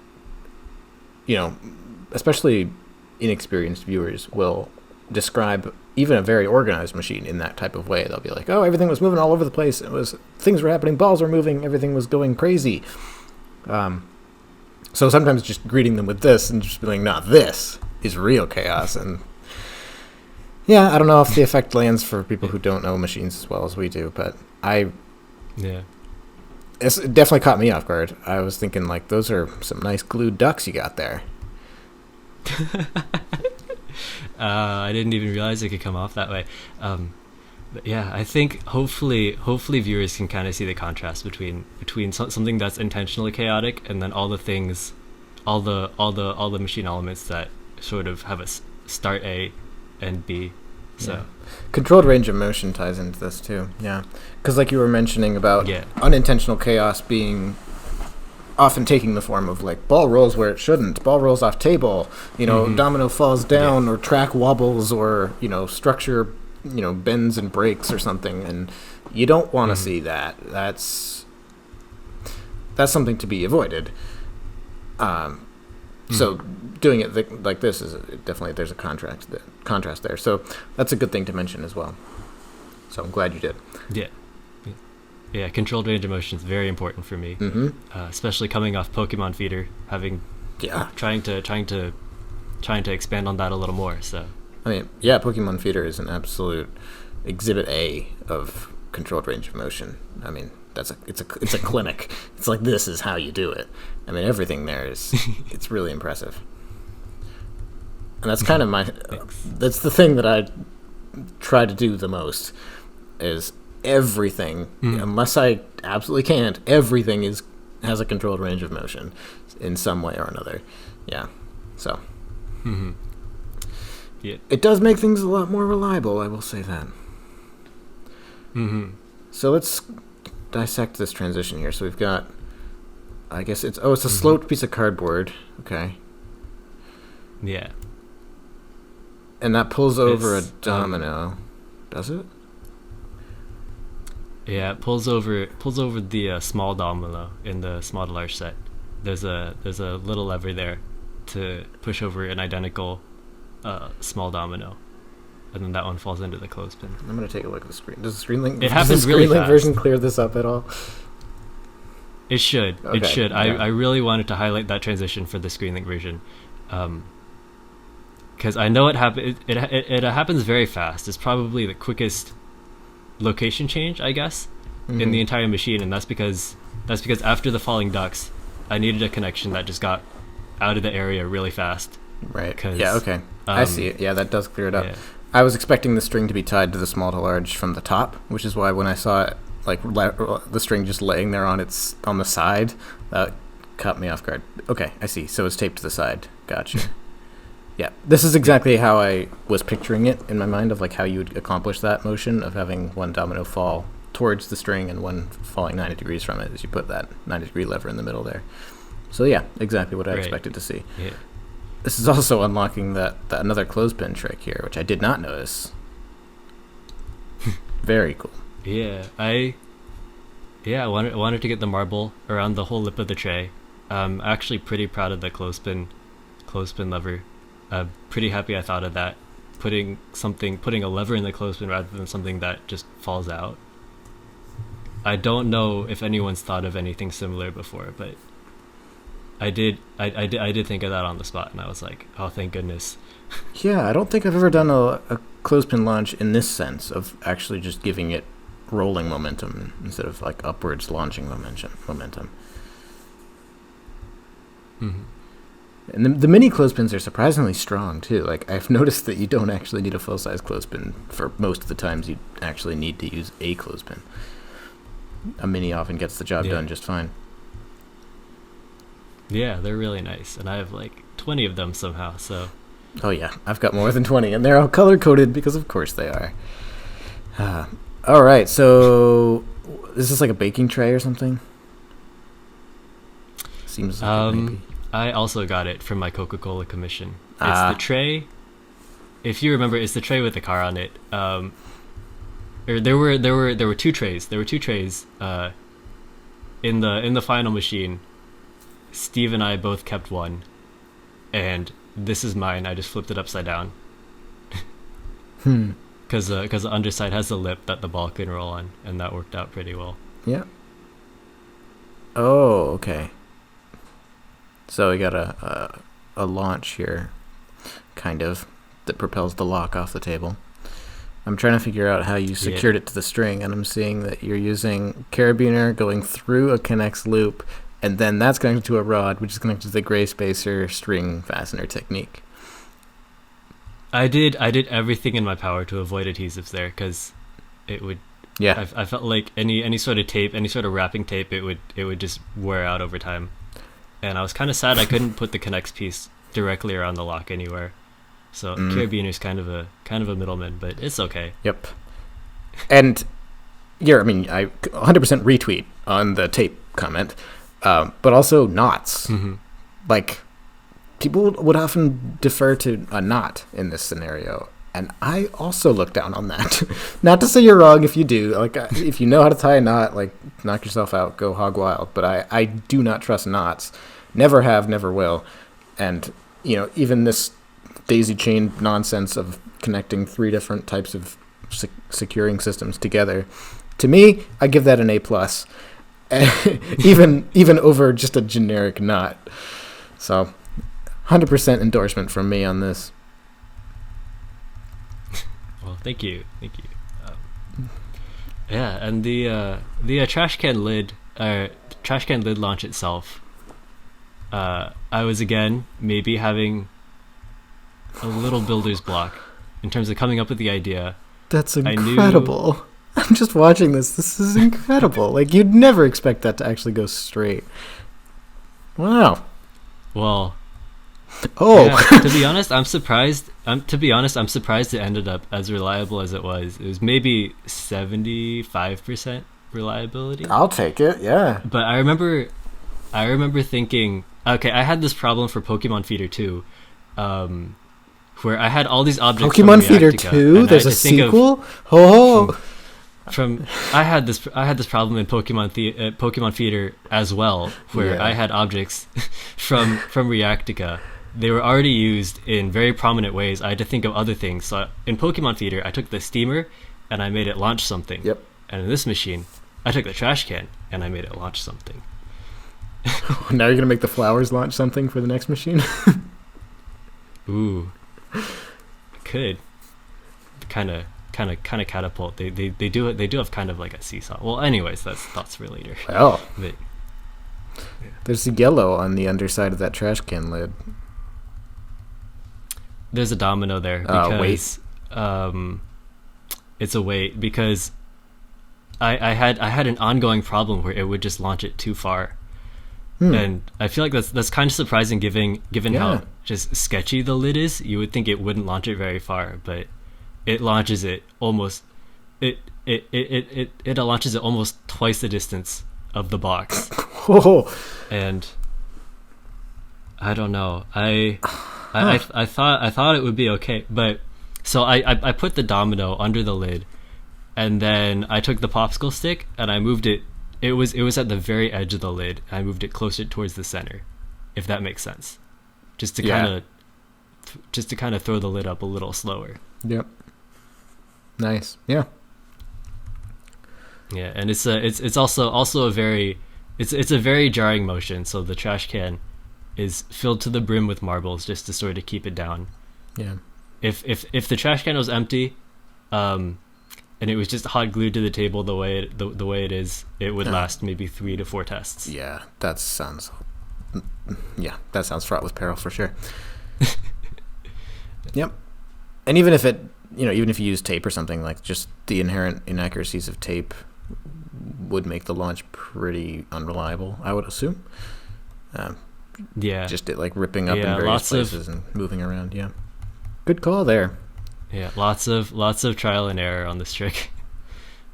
especially inexperienced viewers will describe even a very organized machine in that type of way. They'll be like, "Oh, everything was moving all over the place. Things were happening, balls were moving, everything was going crazy." So sometimes just greeting them with this and just being like, "No, this is real chaos." And yeah, I don't know if the effect lands for people who don't know machines as well as we do, but it definitely caught me off guard. I was thinking like, those are some nice glued ducks you got there. I didn't even realize it could come off that way. But yeah, I think hopefully viewers can kind of see the contrast between something that's intentionally chaotic and then all the things, all the machine elements that sort of have a start A and B. So yeah. Controlled range of motion ties into this too. Yeah, because like you were mentioning about unintentional chaos being often taking the form of like ball rolls where it shouldn't, ball rolls off table, domino falls down, or track wobbles, or structure bends and breaks or something, and you don't want to see that. That's something to be avoided. So doing it like this is definitely, there's a contrast there. So that's a good thing to mention as well. So I'm glad you did. Yeah, controlled range of motion is very important for me, especially coming off Pokemon Feeder, trying to expand on that a little more. So I mean, yeah, Pokemon Feeder is an absolute exhibit A of controlled range of motion. I mean, it's a clinic. It's like, this is how you do it. I mean, everything there is it's really impressive. And that's kind of that's the thing that I try to do the most, is everything, unless I absolutely can't, everything has a controlled range of motion in some way or another. Yeah. So yeah, it does make things a lot more reliable, I will say that. So let's dissect this transition here. So we've got, I guess it's a sloped piece of cardboard. Okay. Yeah. And that pulls over a domino. Does it? Yeah, it pulls over the small domino in the small to large set. There's a little lever there to push over an identical small domino, and then that one falls into the clothespin. I'm gonna take a look at the screen. Does the Screenlink? It happens really fast. Version clear this up at all? It should. Okay, it should. yeah. I really wanted to highlight that transition for the Screenlink version, because I know it happens very fast. It's probably the quickest location change, I guess, in the entire machine, and that's because after the falling ducks, I needed a connection that just got out of the area really fast Right. Yeah, okay. I see it. Yeah, that does clear it up. Yeah. I was expecting the string to be tied to the small to large from the top, which is why when I saw it, like the string just laying there on the side, that caught me off guard. Okay, I see. So it's taped to the side. Gotcha. Yeah, this is exactly how I was picturing it in my mind, of like how you would accomplish that motion of having one domino fall towards the string and one falling 90 degrees from it, as you put that 90-degree lever in the middle there. So yeah, exactly what I expected to see. Yeah. This is also unlocking that another clothespin trick here, which I did not notice. Very cool. Yeah, I wanted to get the marble around the whole lip of the tray. I'm actually pretty proud of the clothespin lever. Pretty happy I thought of that. Putting a lever in the clothespin rather than something that just falls out. I don't know if anyone's thought of anything similar before, but I did think of that on the spot, and I was like, oh, thank goodness. Yeah, I don't think I've ever done a clothespin launch in this sense of actually just giving it rolling momentum instead of like upwards launching momentum. Mm-hmm. And the mini clothespins are surprisingly strong too. Like, I've noticed that you don't actually need a full-size clothespin for most of the times. You actually need to use a clothespin. A mini often gets the job done just fine. Yeah, they're really nice, and I have like 20 of them somehow. So. Oh yeah, I've got more than 20, and they're all color-coded because of course they are. All right, so is this like a baking tray or something? Seems like it maybe. I also got it from my Coca-Cola commission. It's the tray. If you remember, it's the tray with the car on it. There were two trays. There were two trays. In the final machine, Steve and I both kept one, and this is mine. I just flipped it upside down. Because the underside has a lip that the ball can roll on, and that worked out pretty well. Yeah. Oh, okay. So we got a launch here, kind of, that propels the lock off the table. I'm trying to figure out how you secured it to the string, and I'm seeing that you're using carabiner going through a Connex loop, and then that's connected to a rod, which is connected to the gray spacer string fastener technique. I did everything in my power to avoid adhesives there, because it would. Yeah. I felt like any sort of tape, any sort of wrapping tape, it would just wear out over time. And I was kind of sad I couldn't put the Connex piece directly around the lock anywhere. So carabiner's kind of a middleman, but it's okay. Yep. And I 100% retweet on the tape comment, but also knots. Mm-hmm. Like, people would often defer to a knot in this scenario, and I also look down on that. Not to say you're wrong if you do. Like, if you know how to tie a knot, like, knock yourself out, go hog wild. But I do not trust knots. Never have, never will. And, even this daisy chain nonsense of connecting 3 different types of securing systems together, to me, I give that an A+. even over just a generic knot. So, 100% endorsement from me on this. Well, thank you. Yeah, and the trash can lid launch itself. I was again maybe having a little builder's block in terms of coming up with the idea. That's incredible. I'm just watching this. This is incredible. Like, you'd never expect that to actually go straight. Wow. Well. Oh. Yeah, to be honest, I'm surprised it ended up as reliable as it was. It was maybe 75% reliability. I'll take it. Yeah. But I remember thinking, okay, I had this problem for Pokemon Feeder 2, where I had all these objects. Pokemon Feeder 2? There's a sequel? I had this problem in Pokemon Feeder as well, where I had objects from Reactica. They were already used in very prominent ways. I had to think of other things. So in Pokemon Feeder, I took the steamer and I made it launch something. Yep. And in this machine, I took the trash can and I made it launch something. Now you're gonna make the flowers launch something for the next machine? Ooh, could kind of catapult. They do it. They do have kind of like a seesaw. Well, anyways, that's thoughts for later. Well, but, there's the yellow on the underside of that trash can lid. there's a domino there because it's a weight because I had an ongoing problem where it would just launch it too far. And I feel like that's kind of surprising given how just sketchy the lid is. You would think it wouldn't launch it very far, but it launches it almost it launches it almost twice the distance of the box. And I don't know. I thought it would be okay, but so I put the domino under the lid, and then I took the popsicle stick and I moved it. It was at the very edge of the lid. I moved it closer towards the center, if that makes sense, just to kind of throw the lid up a little slower. Yep. Nice. Yeah. Yeah, and it's also a very jarring motion. So the trash can is filled to the brim with marbles just to sort of keep it down. Yeah. If the trash can was empty, and it was just hot glued to the table the way it is, it would last maybe 3 to 4 tests. Yeah, that sounds fraught with peril for sure. Yep. And even if you use tape or something, like just the inherent inaccuracies of tape would make the launch pretty unreliable, I would assume. Just it like ripping up in various places and moving around. Yeah. Good call there. Yeah, lots of trial and error on this trick,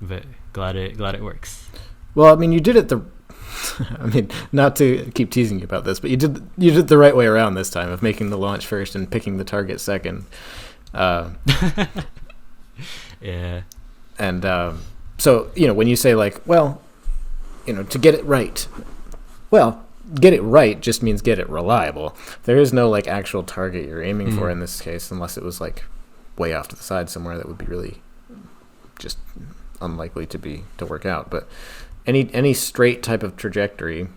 but glad it works. Well, I mean, you did it I mean, not to keep teasing you about this, but you did the right way around this time of making the launch first and picking the target second. Yeah. And so when you say like, well, to get it right, well, get it right just means get it reliable. There is no like actual target you're aiming for in this case, unless it was like way off to the side somewhere that would be really just unlikely to work out. But any straight type of trajectory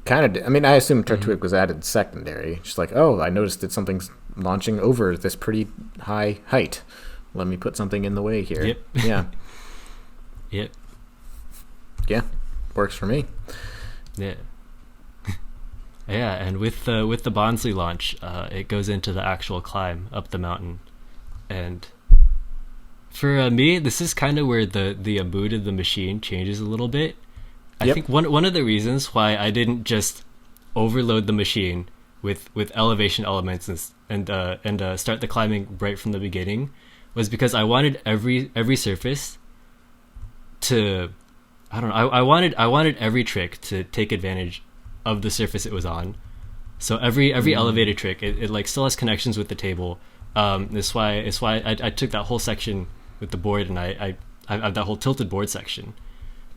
kind of, I mean, I assume Turtwig was added secondary, just like, oh, I noticed that something's launching over this pretty high height, let me put something in the way here. Yep. Yeah. Yep. Yeah, works for me. Yeah. Yeah, and with the Bonsley launch, it goes into the actual climb up the mountain. And for me, this is kind of where the mood of the machine changes a little bit. I think one of the reasons why I didn't just overload the machine with elevation elements and start the climbing right from the beginning was because I wanted every surface to, I don't know, I wanted every trick to take advantage of the surface it was on. So every elevated trick, it like still has connections with the table. It's why I took that whole section with the board, and I have that whole tilted board section,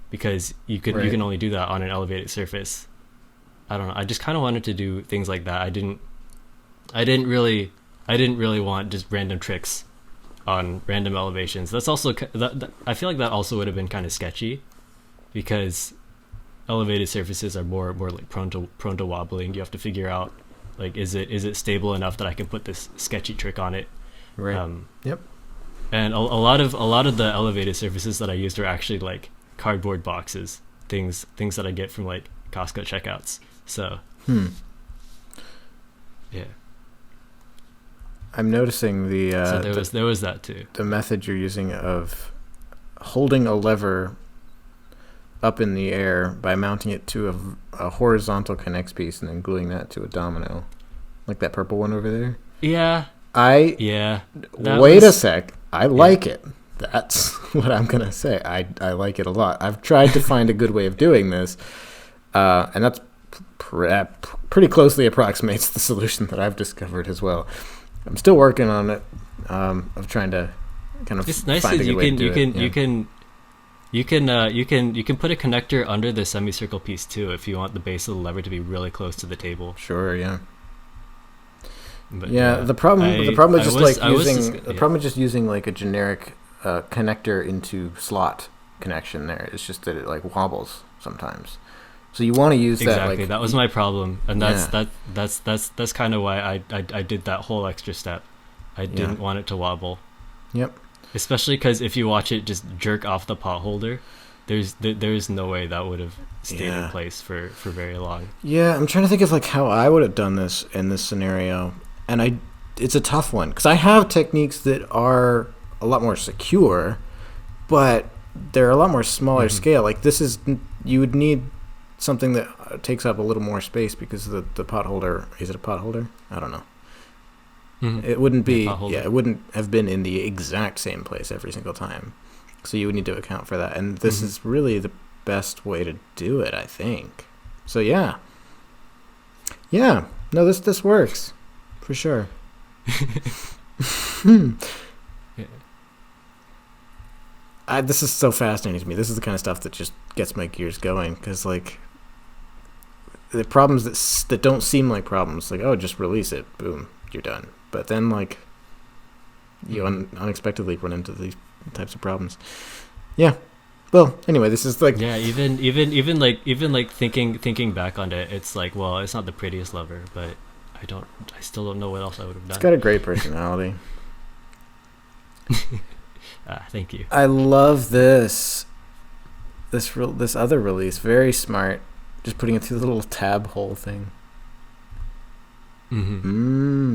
because you can only do that on an elevated surface. I don't know. I just kind of wanted to do things like that. I didn't really want just random tricks on random elevations. That's also that I feel like that also would have been kind of sketchy, because elevated surfaces are more like prone to wobbling. You have to figure out, like, is it stable enough that I can put this sketchy trick on it? Right. Yep. And a lot of the elevated surfaces that I used are actually like cardboard boxes, things that I get from like Costco checkouts. So. Yeah. I'm noticing so there was that too. The method you're using of holding a lever up in the air by mounting it to a horizontal connects piece and then gluing that to a domino, like that purple one over there. Yeah. Wait a sec. I like it. That's what I'm gonna say. I like it a lot. I've tried to find a good way of doing this, and that's pretty closely approximates the solution that I've discovered as well. I'm still working on it, of trying to kind of. It's nice find that a good way to do it. you can put a connector under the semicircle piece too if you want the base of the lever to be really close to the table. Sure, yeah. But the problem is just using like a generic connector into slot connection there. It's just that it like wobbles sometimes. So you want to use that. Exactly, that was my problem, and that's kind of why I did that whole extra step. I didn't want it to wobble. Yep. Especially because if you watch it just jerk off the pot holder, there's no way that would have stayed in place for very long. Yeah, I'm trying to think of like how I would have done this in this scenario, and it's a tough one because I have techniques that are a lot more secure, but they're a lot more smaller scale. Like this is, you would need something that takes up a little more space because the pot holder, is it a pot holder? I don't know. It wouldn't be, it wouldn't have been in the exact same place every single time. So you would need to account for that. And this is really the best way to do it, I think. So yeah. Yeah. No, this works. For sure. This is so fascinating to me. This is the kind of stuff that just gets my gears going. Because, like, the problems that don't seem like problems, like, oh, just release it. Boom. You're done. But then, like, you unexpectedly run into these types of problems. Yeah. Well, anyway, this is like, yeah. Even like thinking back on it, it's like, well, it's not the prettiest lever, but I still don't know what else I would have done. It's got a great personality. Thank you. I love this other release. Very smart. Just putting it through the little tab hole thing.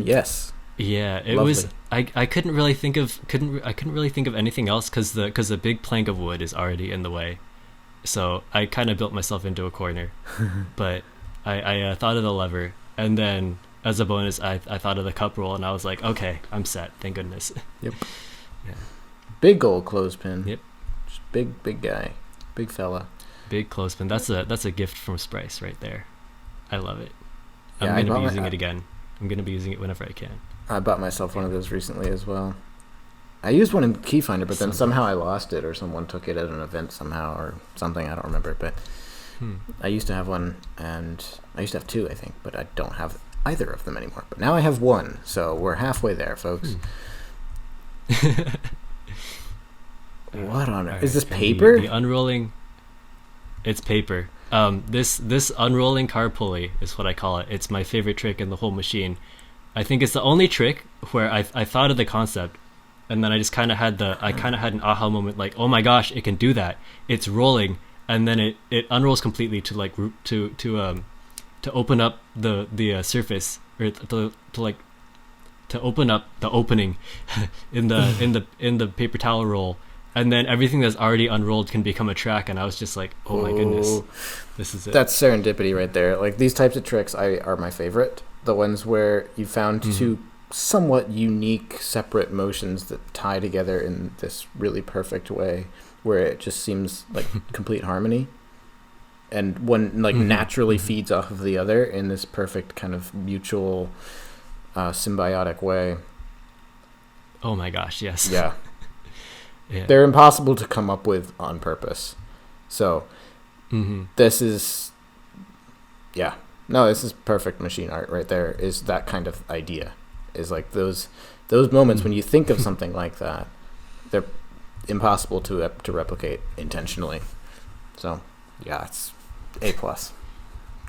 Yes. Yeah, it Lovely. Was. I couldn't really think of anything else because the big plank of wood is already in the way, so I kind of built myself into a corner. But I thought of the lever, and then as a bonus, I thought of the cup roll, and I was like, okay, I'm set. Thank goodness. Yep. Yeah. Big old clothespin. Yep. Just big guy, big fella. Big clothespin. That's a gift from Sprice right there. I love it. I'm Yeah, gonna be using it again. I'm gonna be using it whenever I can. I bought myself one of those recently as well. I used one in Keyfinder, but then somehow I lost it, or someone took it at an event somehow, or something. I don't remember. But I used to have one, and I used to have two, I think, but I don't have either of them anymore. But now I have one, so we're halfway there, folks. What on earth? Is this paper? The unrolling. It's paper. This unrolling car pulley is what I call it. It's my favorite trick in the whole machine. I think it's the only trick where I thought of the concept, and then I just kind of had an aha moment, like, oh my gosh, it can do that. It's rolling, and then it unrolls completely to like to open up the surface, or to open up the opening in the paper towel roll. And then everything that's already unrolled can become a track, and I was just like, oh my goodness, this is it. That's serendipity right there. Like, these types of tricks are my favorite. The ones where you found two somewhat unique, separate motions that tie together in this really perfect way, where it just seems like complete harmony. And one, like, naturally feeds off of the other in this perfect kind of mutual, symbiotic way. Oh my gosh, yes. Yeah. Yeah. They're impossible to come up with on purpose. So this is, this is perfect machine art right there. Is that kind of idea. Is like those moments when you think of something like that, they're impossible to replicate intentionally. So yeah, it's A+. It's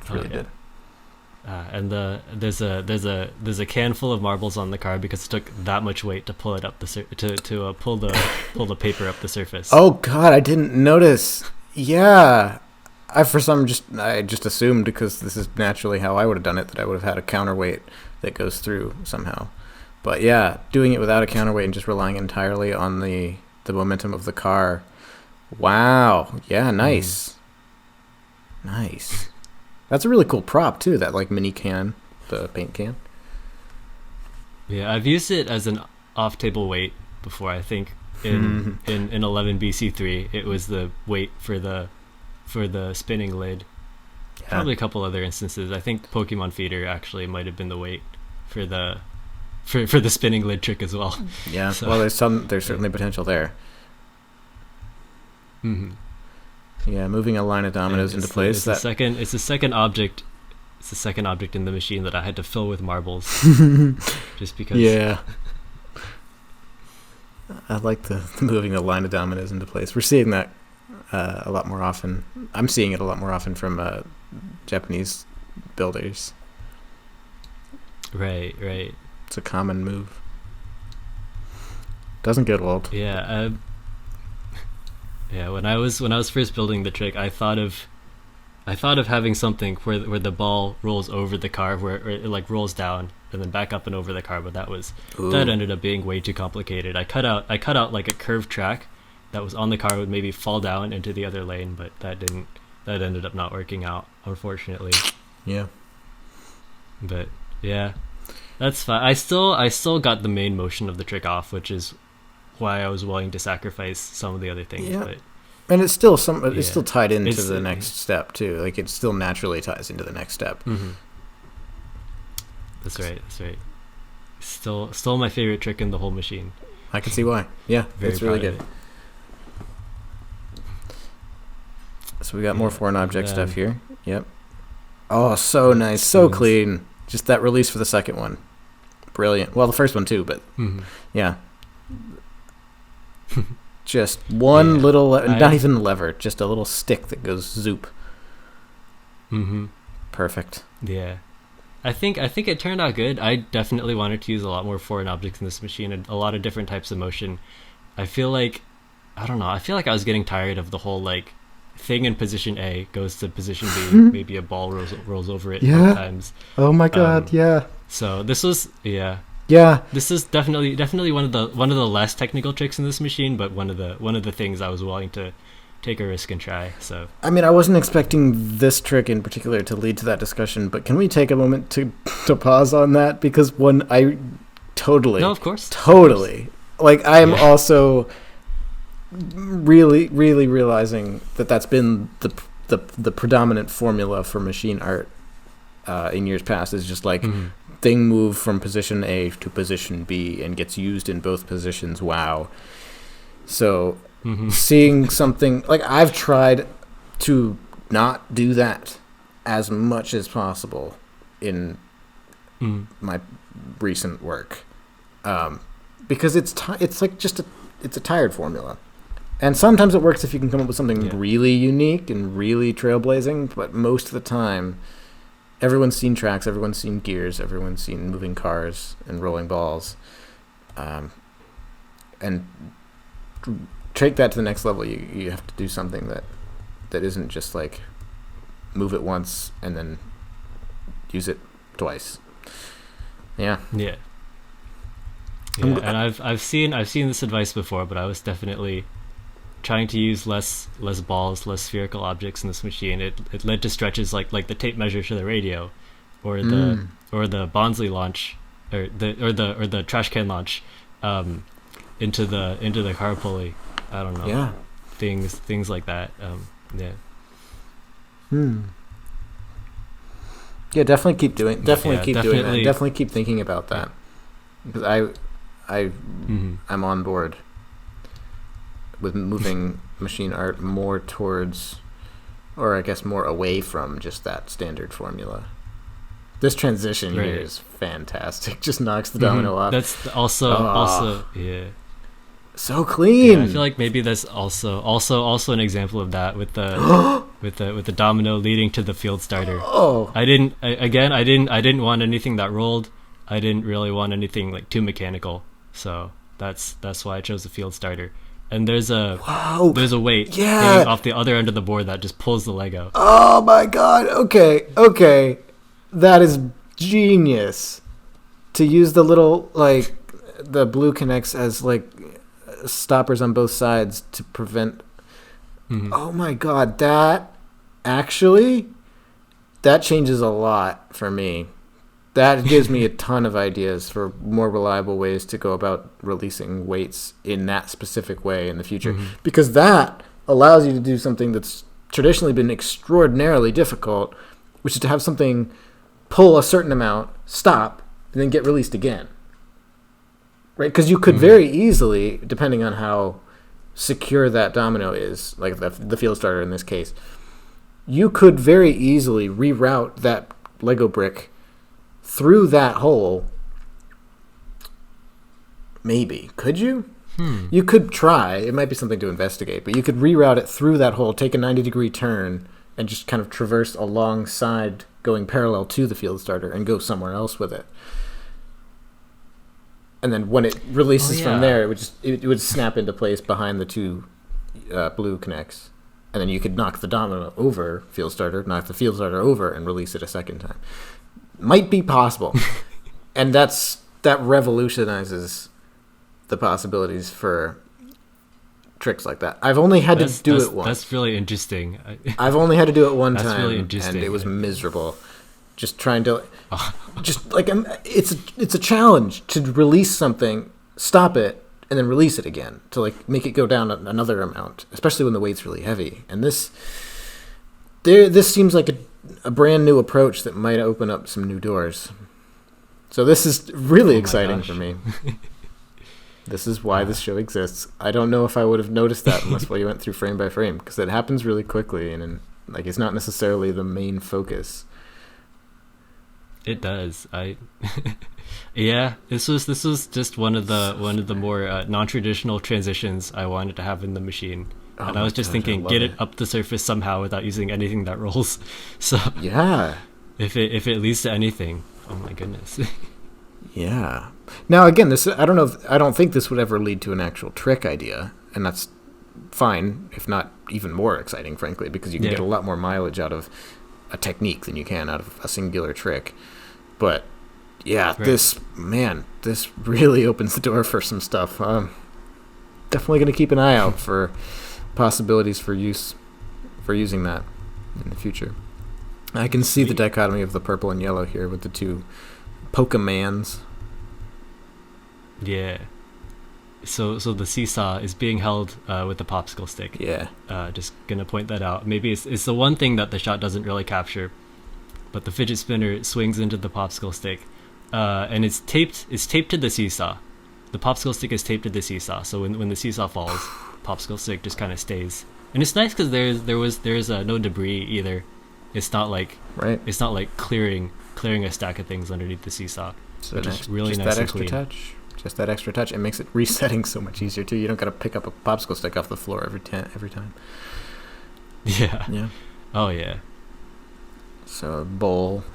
really good. And there's a can full of marbles on the car because it took that much weight to pull it up to pull the paper up the surface. Oh God, I didn't notice. Yeah, I just assumed, because this is naturally how I would have done it, that I would have had a counterweight that goes through somehow. But yeah, doing it without a counterweight and just relying entirely on the momentum of the car. Wow. Yeah. Nice. Nice. That's a really cool prop too, that like mini can, the paint can. Yeah, I've used it as an off-table weight before. I think in 11 BC3, it was the weight for the spinning lid. Yeah. Probably a couple other instances. I think Pokemon Feeder actually might have been the weight for the spinning lid trick as well. Yeah. So, well, there's certainly potential there. Yeah, moving a line of dominoes into place. It's the second object. It's the second object in the machine that I had to fill with marbles, just because. Yeah. I like the moving a line of dominoes into place. We're seeing that a lot more often. I'm seeing it a lot more often from Japanese builders. Right. It's a common move. Doesn't get old. Yeah. Yeah, when I was first building the trick, I thought of I thought of having something where the ball rolls over the car, where it like rolls down and then back up and over the car, but that ended up being way too complicated. I cut out like a curved track that was on the car, would maybe fall down into the other lane, but that ended up not working out, unfortunately. Yeah. But yeah, that's fine. I still got the main motion of the trick off, which is why I was willing to sacrifice some of the other things. Yeah. But And it's still it's still tied into It's- the next step too. Like it still naturally ties into the next step. That's right. Still my favorite trick in the whole machine. I can see why. Yeah, Very it's really proud of good. So we got more foreign object stuff here. Yep. Oh, so nice, so spoons. clean. Just that release for the second one. Brilliant. Well, the first one too, but yeah. Just one little, not even lever, just a little stick that goes zoop. Perfect. Yeah. I think it turned out good. I definitely wanted to use a lot more foreign objects in this machine and a lot of different types of motion. I feel like I was getting tired of the whole like thing in position A goes to position B, maybe a ball rolls over it times. Oh my god, yeah. So this was Yeah. This is definitely one of the less technical tricks in this machine, but one of the things I was willing to take a risk and try. So I mean, I wasn't expecting this trick in particular to lead to that discussion, but can we take a moment to pause on that? Because I totally, no, of course, totally, like I am also really, really realizing that that's been the predominant formula for machine art in years past, is just like thing move from position A to position B and gets used in both positions. Wow. So seeing something like, I've tried to not do that as much as possible in my recent work, because it's like just it's a tired formula, and sometimes it works if you can come up with something really unique and really trailblazing, but most of the time everyone's seen tracks, everyone's seen gears, everyone's seen moving cars and rolling balls, and take that to the next level. You have to do something that isn't just like move it once and then use it twice. Yeah. And I've seen this advice before, but I was definitely trying to use less balls, less spherical objects in this machine. It led to stretches like the tape measure to the radio, or the Bonsley launch, or the trash can launch, into the car pulley. I don't know. Yeah. Things like that. Yeah, definitely keep doing. Definitely keep doing that. definitely. Definitely keep thinking about that, because I'm on board with moving machine art more towards, or I guess more away from, just that standard formula. This transition here is fantastic. Just knocks the domino off. That's also so clean. Yeah, I feel like maybe that's also an example of that with the with the domino leading to the field starter. I didn't want anything that rolled. I didn't really want anything like too mechanical. So that's why I chose the field starter. And there's a weight hanging off the other end of the board that just pulls the Lego. Oh my god. Okay. That is genius. To use the little, like, the blue connects as like stoppers on both sides to prevent. Oh my god, that changes a lot for me. That gives me a ton of ideas for more reliable ways to go about releasing weights in that specific way in the future, because that allows you to do something that's traditionally been extraordinarily difficult, which is to have something pull a certain amount, stop, and then get released again. Right? Because you could very easily, depending on how secure that domino is, like the field starter in this case, you could very easily reroute that Lego brick through that hole. Maybe. Could you? You could try. It might be something to investigate, but you could reroute it through that hole, take a 90-degree turn, and just kind of traverse alongside, going parallel to the field starter, and go somewhere else with it. And then when it releases from there, it would snap into place behind the two blue connects. and then you could knock the domino over field starter, knock the field starter over, and release it a second time. Might be possible. And that revolutionizes the possibilities for tricks like that. I've only had to do it once. That's really interesting. I've only had to do it one that's time, really interesting. and it was miserable. Just trying to, it's a challenge to release something, stop it, and then release it again to like make it go down another amount, especially when the weight's really heavy. And this seems like a brand new approach that might open up some new doors. So this is really exciting for me. This is why this show exists. I don't know if I would have noticed that unless we went through frame by frame, because it happens really quickly, and like it's not necessarily the main focus. It does. Yeah. This was just one of the more non-traditional transitions I wanted to have in the machine, and I was just thinking, get it up the surface somehow without using anything that rolls. So yeah, if it leads to anything, oh my goodness. Yeah. Now again, I don't think this would ever lead to an actual trick idea, and that's fine, if not even more exciting, frankly, because you can get a lot more mileage out of a technique than you can out of a singular trick. But yeah, right. This really opens the door for some stuff. Definitely going to keep an eye out for possibilities for using that in the future. I can see the dichotomy of the purple and yellow here with the two Pokemans. Yeah. So the seesaw is being held with the popsicle stick. Yeah. Just gonna point that out. Maybe it's the one thing that the shot doesn't really capture, but the fidget spinner swings into the popsicle stick, and it's taped to the seesaw. The popsicle stick is taped to the seesaw. So when the seesaw falls, popsicle stick just kind of stays. And it's nice because there's no debris either. It's not like clearing a stack of things underneath the seesaw. So just really nice and clean. Just that extra touch. It makes it resetting so much easier too. You don't got to pick up a popsicle stick off the floor every time. Yeah. Yeah. Oh yeah. So a bowl,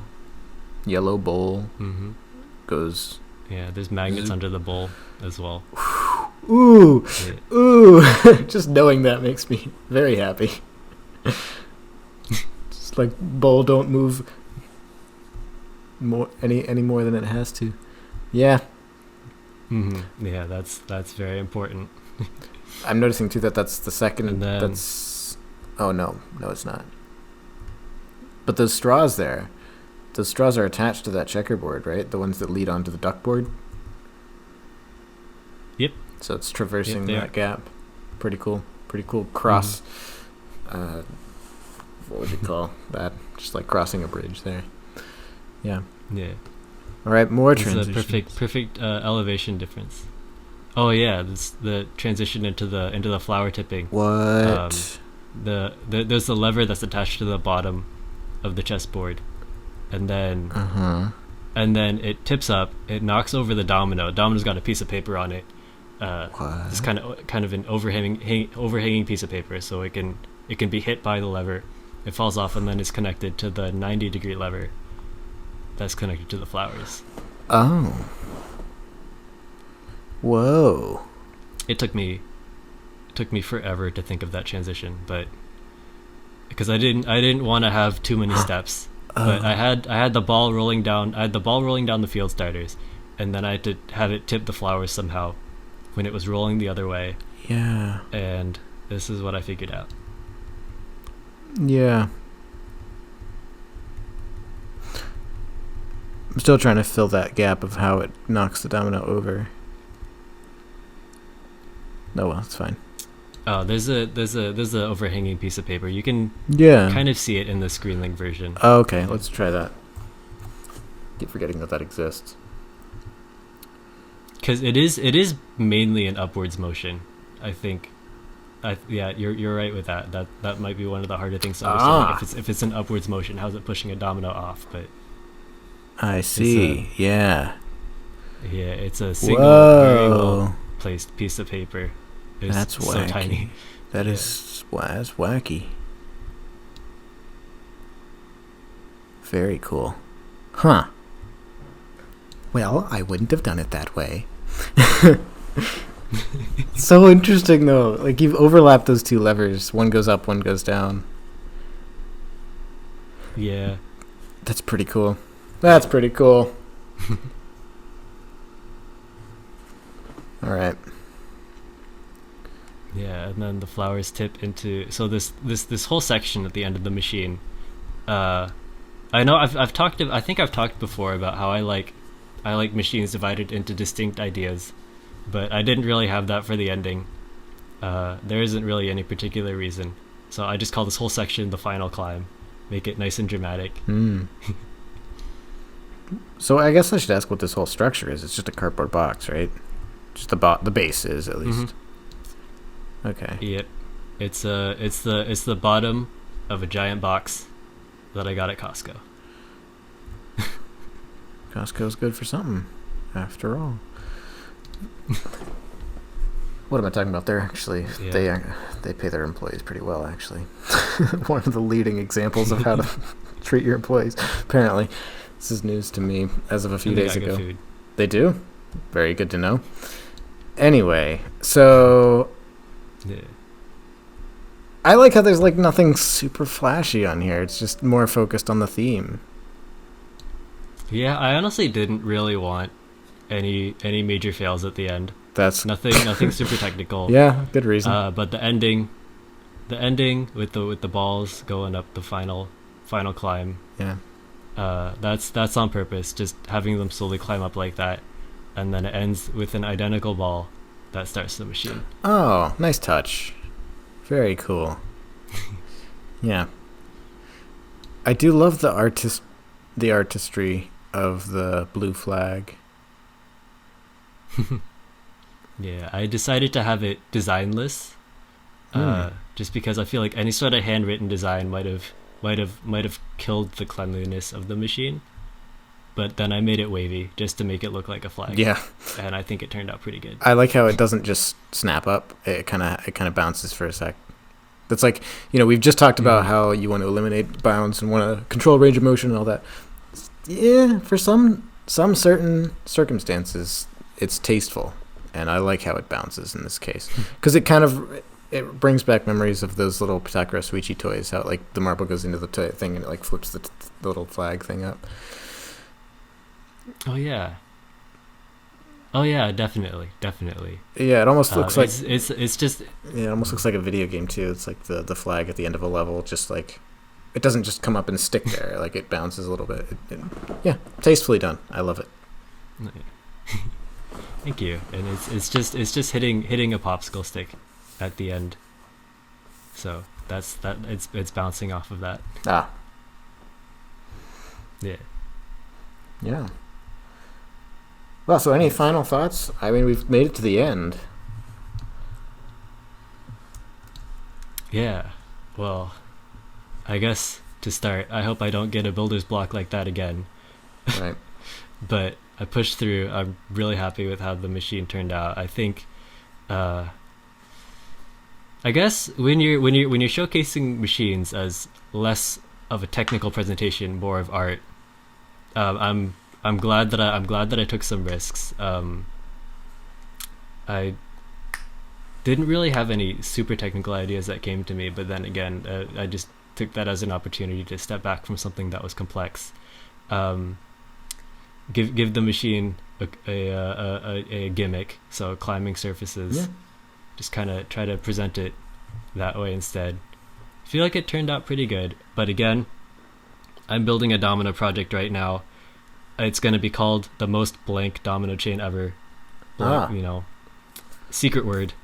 yellow bowl, goes. Yeah, there's magnets under the bowl as well. Ooh, ooh! Just knowing that makes me very happy. Just like bowl don't move any more than it has to. Yeah. Yeah, that's very important. I'm noticing too that's the second. And then, oh no, it's not. But those straws are attached to that checkerboard, right? The ones that lead onto the duckboard. Yep. So it's traversing that gap. Pretty cool cross. What would you call that? Just like crossing a bridge there. Yeah. Yeah. All right, more transitions. transitions. It's a perfect elevation difference. Oh yeah, this the transition into the flower tipping. What? There's the lever that's attached to the bottom of the chessboard, and then it tips up. It knocks over the domino. Domino's got a piece of paper on it. It's kind of an overhanging piece of paper, so it can be hit by the lever. It falls off, and then it's connected to the 90-degree lever that's connected to the flowers. Oh. Whoa. It took me forever to think of that transition, but because I didn't want to have too many steps. But I had the ball rolling down. I had the ball rolling down the field starters, and then I had to have it tip the flowers somehow when it was rolling the other way. Yeah. And this is what I figured out. Yeah. I'm still trying to fill that gap of how it knocks the domino over. Oh well, it's fine. Oh, there's a overhanging piece of paper. You can kind of see it in the ScreenLink version. Oh, okay, let's try that. Keep forgetting that exists. Because it is mainly an upwards motion, I think. Yeah, you're right with that. That might be one of the harder things to understand. If it's an upwards motion, how's it pushing a domino off? But I see. Yeah, it's a single, very well placed piece of paper. That's so wacky. Tiny. That's wacky. Very cool. Huh. Well, I wouldn't have done it that way. So interesting though. Like you've overlapped those two levers. One goes up, one goes down. Yeah. That's pretty cool. That's pretty cool. All right. Yeah, and then the flowers tip into this whole section at the end of the machine. I know I've talked. I think I've talked before about how I like machines divided into distinct ideas, but I didn't really have that for the ending. There isn't really any particular reason, so I just call this whole section the final climb, make it nice and dramatic. So I guess I should ask what this whole structure is. It's just a cardboard box, right? Just the base is at least. Okay. Yep. It's the bottom of a giant box that I got at Costco. Costco's good for something, after all. What am I talking about there? Actually, they pay their employees pretty well. Actually, one of the leading examples of how to treat your employees. Apparently, this is news to me as of a few days ago. Food. They do. Very good to know. Anyway, so yeah. I like how there's like nothing super flashy on here. It's just more focused on the theme. Yeah, I honestly didn't really want any major fails at the end. That's nothing super technical. Yeah, good reason. But the ending with the balls going up the final climb. Yeah. That's on purpose. Just having them slowly climb up like that, and then it ends with an identical ball that starts the machine. Oh, nice touch. Very cool. Yeah. I do love the artistry of the blue flag. Yeah, I decided to have it designless, just because I feel like any sort of handwritten design might have killed the cleanliness of the machine. But then I made it wavy just to make it look like a flag. Yeah, and I think it turned out pretty good. I like how it doesn't just snap up; it kind of bounces for a sec. That's like, we've just talked about how you want to eliminate bounds and want to control range of motion and all that. Yeah, for some certain circumstances, it's tasteful, and I like how it bounces in this case because it brings back memories of those little Pythagoras Suichi toys. How like the marble goes into the thing and it like flips the little flag thing up. Oh yeah, definitely. Yeah, it almost looks like it's just. Yeah, it almost looks like a video game too. It's like the flag at the end of a level, just like it doesn't just come up and stick there. Like it bounces a little bit. Yeah, tastefully done. I love it. Thank you. And it's just hitting a popsicle stick at the end. So that's that. It's bouncing off of that. Ah. Yeah. Yeah. Well, so any final thoughts? I mean, we've made it to the end. Yeah. Well, I guess to start, I hope I don't get a builder's block like that again. Right. But I pushed through. I'm really happy with how the machine turned out. I think I guess when you're showcasing machines as less of a technical presentation, more of art, I'm glad that I took some risks. I didn't really have any super technical ideas that came to me, but then again, I just took that as an opportunity to step back from something that was complex. Give the machine a gimmick, so climbing surfaces. Yeah. Just kind of try to present it that way instead. I feel like it turned out pretty good, but again, I'm building a domino project right now. It's going to be called the most blank domino chain ever. Secret word.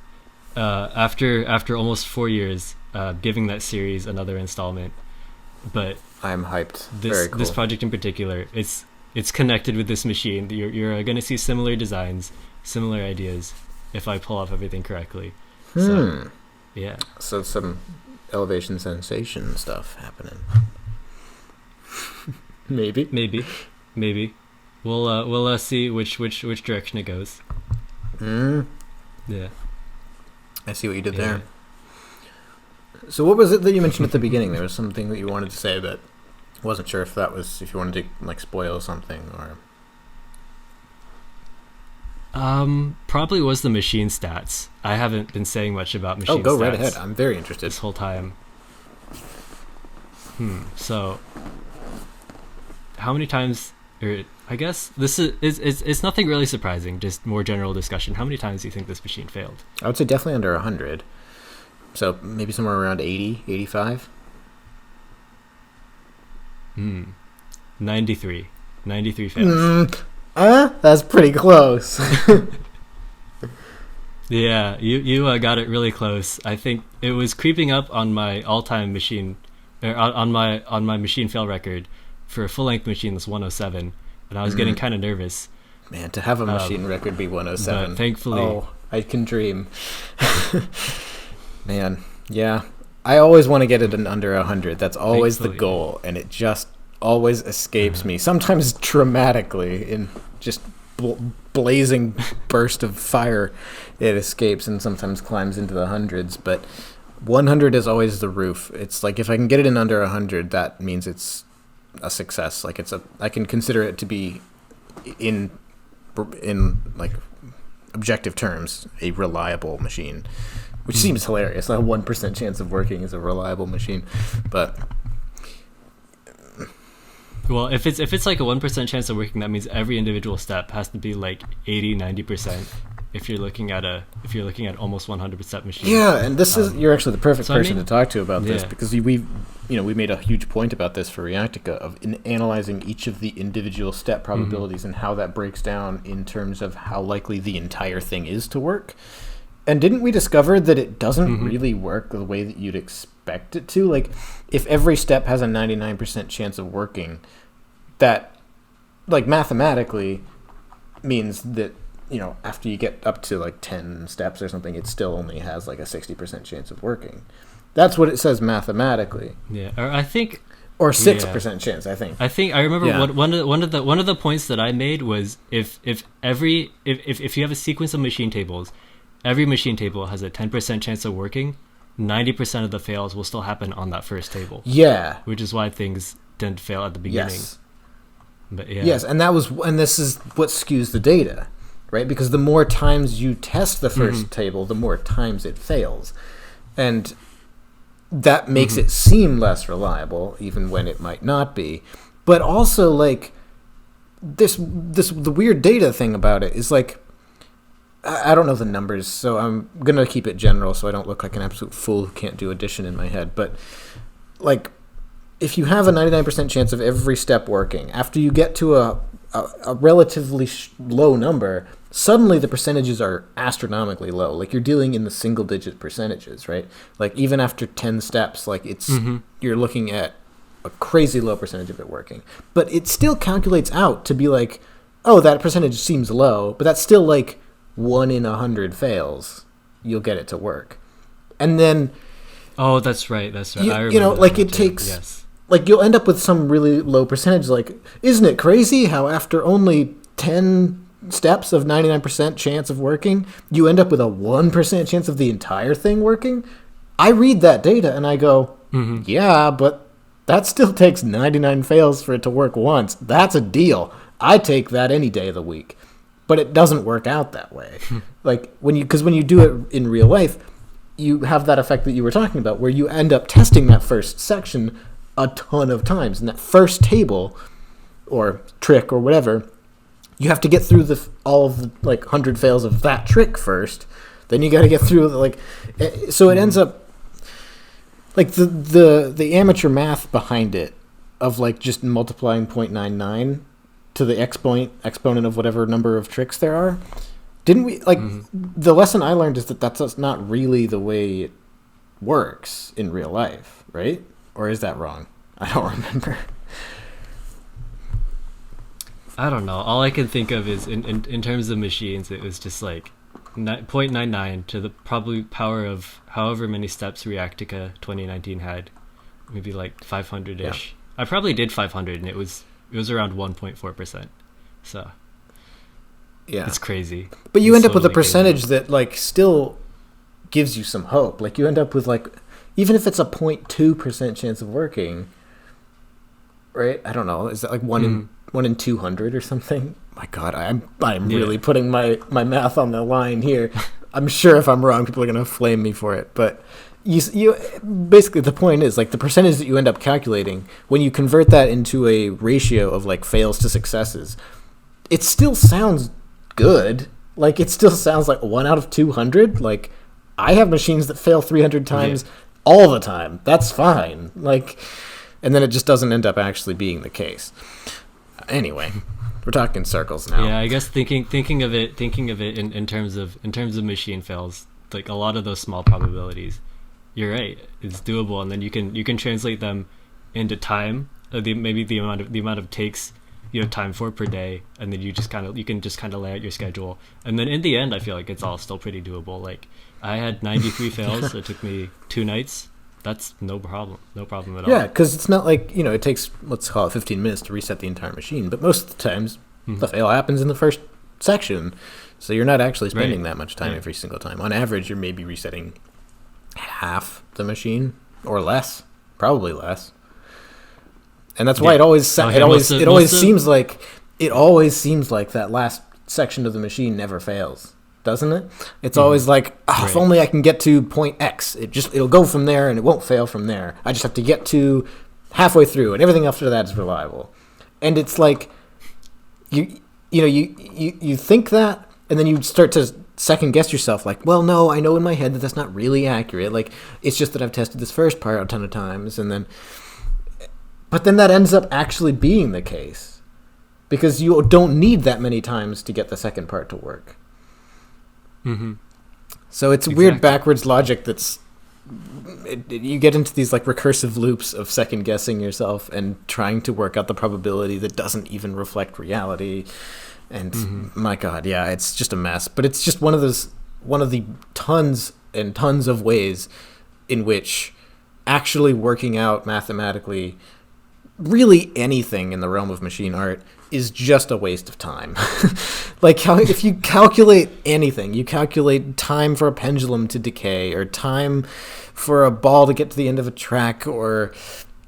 After almost 4 years, giving that series another installment. But I'm hyped. Very cool. This project in particular, it's connected with this machine. You're going to see similar designs, similar ideas, if I pull off everything correctly. So, yeah. So some elevation sensation stuff happening. Maybe. We'll see which direction it goes. Yeah. I see what you did there. So what was it that you mentioned at the beginning? There was something that you wanted to say, but I wasn't sure if you wanted to like spoil something or. Probably was the machine stats. I haven't been saying much about machine Oh, go stats right ahead. I'm very interested. this whole time. So how many times, or I guess this is it's nothing really surprising, just more general discussion. How many times do you think this machine failed? I would say definitely under 100. So maybe somewhere around 80, 85. 93. 93 fails. That's pretty close. Yeah, you got it really close. I think it was creeping up on my all-time machine, or on my machine fail record for a full-length machine that's 107, and I was getting kind of nervous. Man, to have a machine record be 107. But thankfully, oh, I can dream. Man, yeah. I always want to get it in under 100. That's always the goal, and it just always escapes me. Sometimes dramatically, in just blazing burst of fire, it escapes and sometimes climbs into the hundreds. But 100 is always the roof. It's like if I can get it in under 100, that means it's a success. Like I can consider it to be in like objective terms a reliable machine, which seems hilarious. A 1% chance of working is a reliable machine, but well, if it's like a 1% chance of working, that means every individual step has to be like 80-90%. If you're looking at almost 100% machine. Yeah, and this is you're actually the perfect person to talk to about this, because we made a huge point about this for Reactica of analyzing each of the individual step probabilities and how that breaks down in terms of how likely the entire thing is to work. And didn't we discover that it doesn't really work the way that you'd expect it to? Like, if every step has a 99% chance of working, that, like, mathematically means that, after you get up to, like, 10 steps or something, it still only has, like, a 60% chance of working. That's what it says mathematically. Yeah, or I think... Or 6% chance, I think. I remember one of the points that I made was if you have a sequence of machine tables, every machine table has a 10% chance of working. 90% of the fails will still happen on that first table. Yeah. Which is why things didn't fail at the beginning. Yes. But yeah. Yes, and this is what skews the data, right? Because the more times you test the first table, the more times it fails. And that makes it seem less reliable, even when it might not be. But also, like, the weird data thing about it is, like, I don't know the numbers, so I'm going to keep it general so I don't look like an absolute fool who can't do addition in my head. But, like, if you have a 99% chance of every step working, after you get to a relatively low number, suddenly the percentages are astronomically low. Like, you're dealing in the single-digit percentages, right? Like, even after 10 steps, like, it's you're looking at a crazy low percentage of it working. But it still calculates out to be like, oh, that percentage seems low, but that's still, like, 1 in 100 fails, you'll get it to work. And then... Oh, that's right. I remember like, it takes... Yes. Like, you'll end up with some really low percentage. Like, isn't it crazy how after only 10 steps of 99% chance of working, you end up with a 1% chance of the entire thing working? I read that data and I go, yeah, but that still takes 99 fails for it to work once. That's a deal. I take that any day of the week. But it doesn't work out that way. Like, because when you do it in real life, you have that effect that you were talking about, where you end up testing that first section a ton of times. And that first table, or trick, or whatever, you have to get through all of the, like, 100 fails of that trick first. Then you got to get through, like... So it ends up... Like, the amateur math behind it, of, like, just multiplying 0.99... to the exponent of whatever number of tricks there are. Didn't we, like, the lesson I learned is that that's not really the way it works in real life, right? Or is that wrong? I don't remember. I don't know. All I can think of is, in terms of machines, it was just like 0.99 to the probably power of however many steps Reactica 2019 had. Maybe like 500-ish. Yeah. I probably did 500, and it was around 1.4%. So yeah, it's crazy. But you end up with a percentage that, like, still gives you some hope. Like, you end up with, like, even if it's a 0.2% chance of working, right? I don't know. Is that like 1 in 200 or something? my God, I'm really putting my math on the line here. I'm sure if I'm wrong, people are going to flame me for it. But you basically, the point is, like, the percentage that you end up calculating, when you convert that into a ratio of, like, fails to successes, it still sounds good. Like, it still sounds like 1 out of 200. Like, I have machines that fail 300 times all the time. That's fine. Like, and then it just doesn't end up actually being the case. Anyway, we're talking circles now. Yeah, I guess thinking of it in terms of machine fails, like a lot of those small probabilities, you're right, it's doable, and then you can translate them into time, maybe the amount of takes you have time for per day, and then you can just kind of lay out your schedule, and then in the end I feel like it's all still pretty doable. Like, I had 93 fails. It took me 2 nights. That's no problem at all. Yeah, because it's not like, it takes, let's call it 15 minutes to reset the entire machine, but most of the times the fail happens in the first section, so you're not actually spending that much time every single time. On average, you're maybe resetting half the machine or less, probably less. And that's why it always seems like that last section of the machine never fails, doesn't it? It's always like, if only I can get to point X, it'll go from there and it won't fail from there. I just have to get to halfway through, and everything after that is reliable. And it's like, you think that, and then you start to second guess yourself, like, well, no, I know in my head that that's not really accurate. Like, it's just that I've tested this first part a ton of times, but then that ends up actually being the case, because you don't need that many times to get the second part to work. So it's weird backwards logic you get into these, like, recursive loops of second guessing yourself and trying to work out the probability that doesn't even reflect reality. And my God, yeah, it's just a mess. But it's just one of the tons and tons of ways in which actually working out mathematically really anything in the realm of machine art is just a waste of time. Like, if you calculate anything, you calculate time for a pendulum to decay, or time for a ball to get to the end of a track, or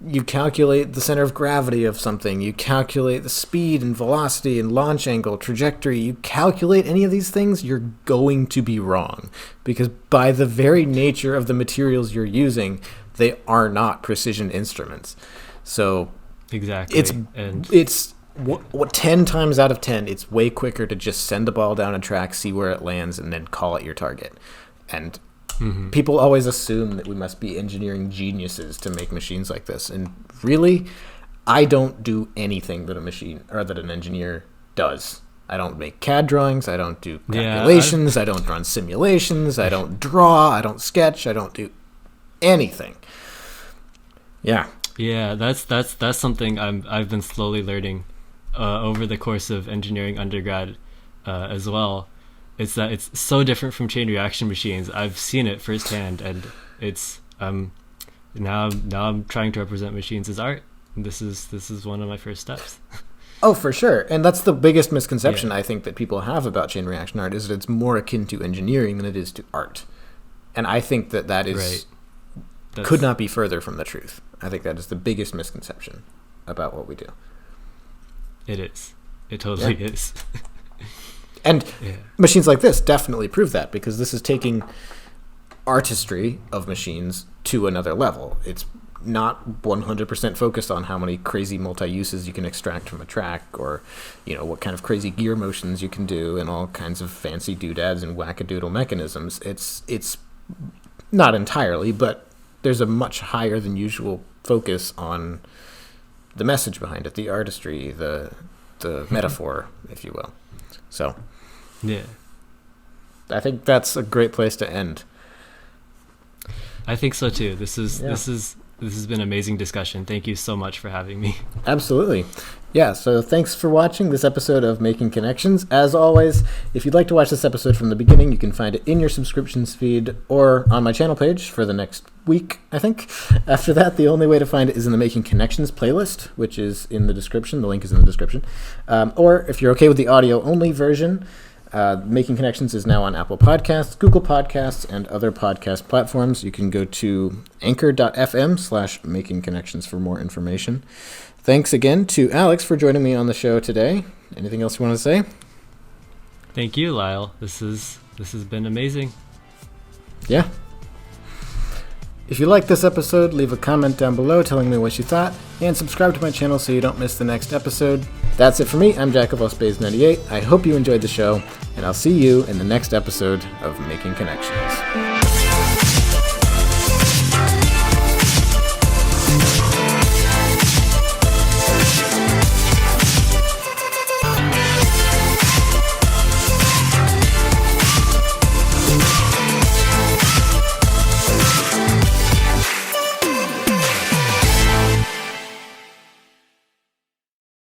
you calculate the center of gravity of something, you calculate the speed and velocity and launch angle, trajectory, you calculate any of these things, you're going to be wrong. Because by the very nature of the materials you're using, they are not precision instruments. So exactly, it's what 10 times out of 10, it's way quicker to just send a ball down a track, see where it lands, and then call it your target. And people always assume that we must be engineering geniuses to make machines like this. And really, I don't do anything that an engineer does. I don't make CAD drawings. I don't do calculations. I don't run simulations. I don't draw. I don't sketch. I don't do anything. Yeah. Yeah, that's something I've been slowly learning over the course of engineering undergrad as well. It's that it's so different from chain reaction machines. I've seen it firsthand, and it's now I'm trying to represent machines as art. This is one of my first steps. Oh, for sure. And that's the biggest misconception I think that people have about chain reaction art, is that it's more akin to engineering than it is to art. And I think that is could not be further from the truth. I think that is the biggest misconception about what we do. It is. It totally is. And machines like this definitely prove that, because this is taking artistry of machines to another level. It's not 100% focused on how many crazy multi-uses you can extract from a track, or, what kind of crazy gear motions you can do, and all kinds of fancy doodads and wackadoodle mechanisms. It's not entirely, but there's a much higher than usual focus on the message behind it, the artistry, the metaphor, if you will. So, yeah, I think that's a great place to end. I think so too. This has been an amazing discussion. Thank you so much for having me. Absolutely. Yeah, so thanks for watching this episode of Making Connections. As always, if you'd like to watch this episode from the beginning, you can find it in your subscriptions feed or on my channel page for the next week, I think. After that, the only way to find it is in the Making Connections playlist, which is in the description. The link is in the description. Or if you're okay with the audio-only version, Making Connections is now on Apple Podcasts, Google Podcasts, and other podcast platforms. You can go to anchor.fm/Making Connections for more information. Thanks again to Alex for joining me on the show today. Anything else you want to say? Thank you, Lyle. This has been amazing. Yeah. If you like this episode, leave a comment down below telling me what you thought, and subscribe to my channel so you don't miss the next episode. That's it for me. I'm Jack of All Spades 98. I hope you enjoyed the show, and I'll see you in the next episode of Making Connections.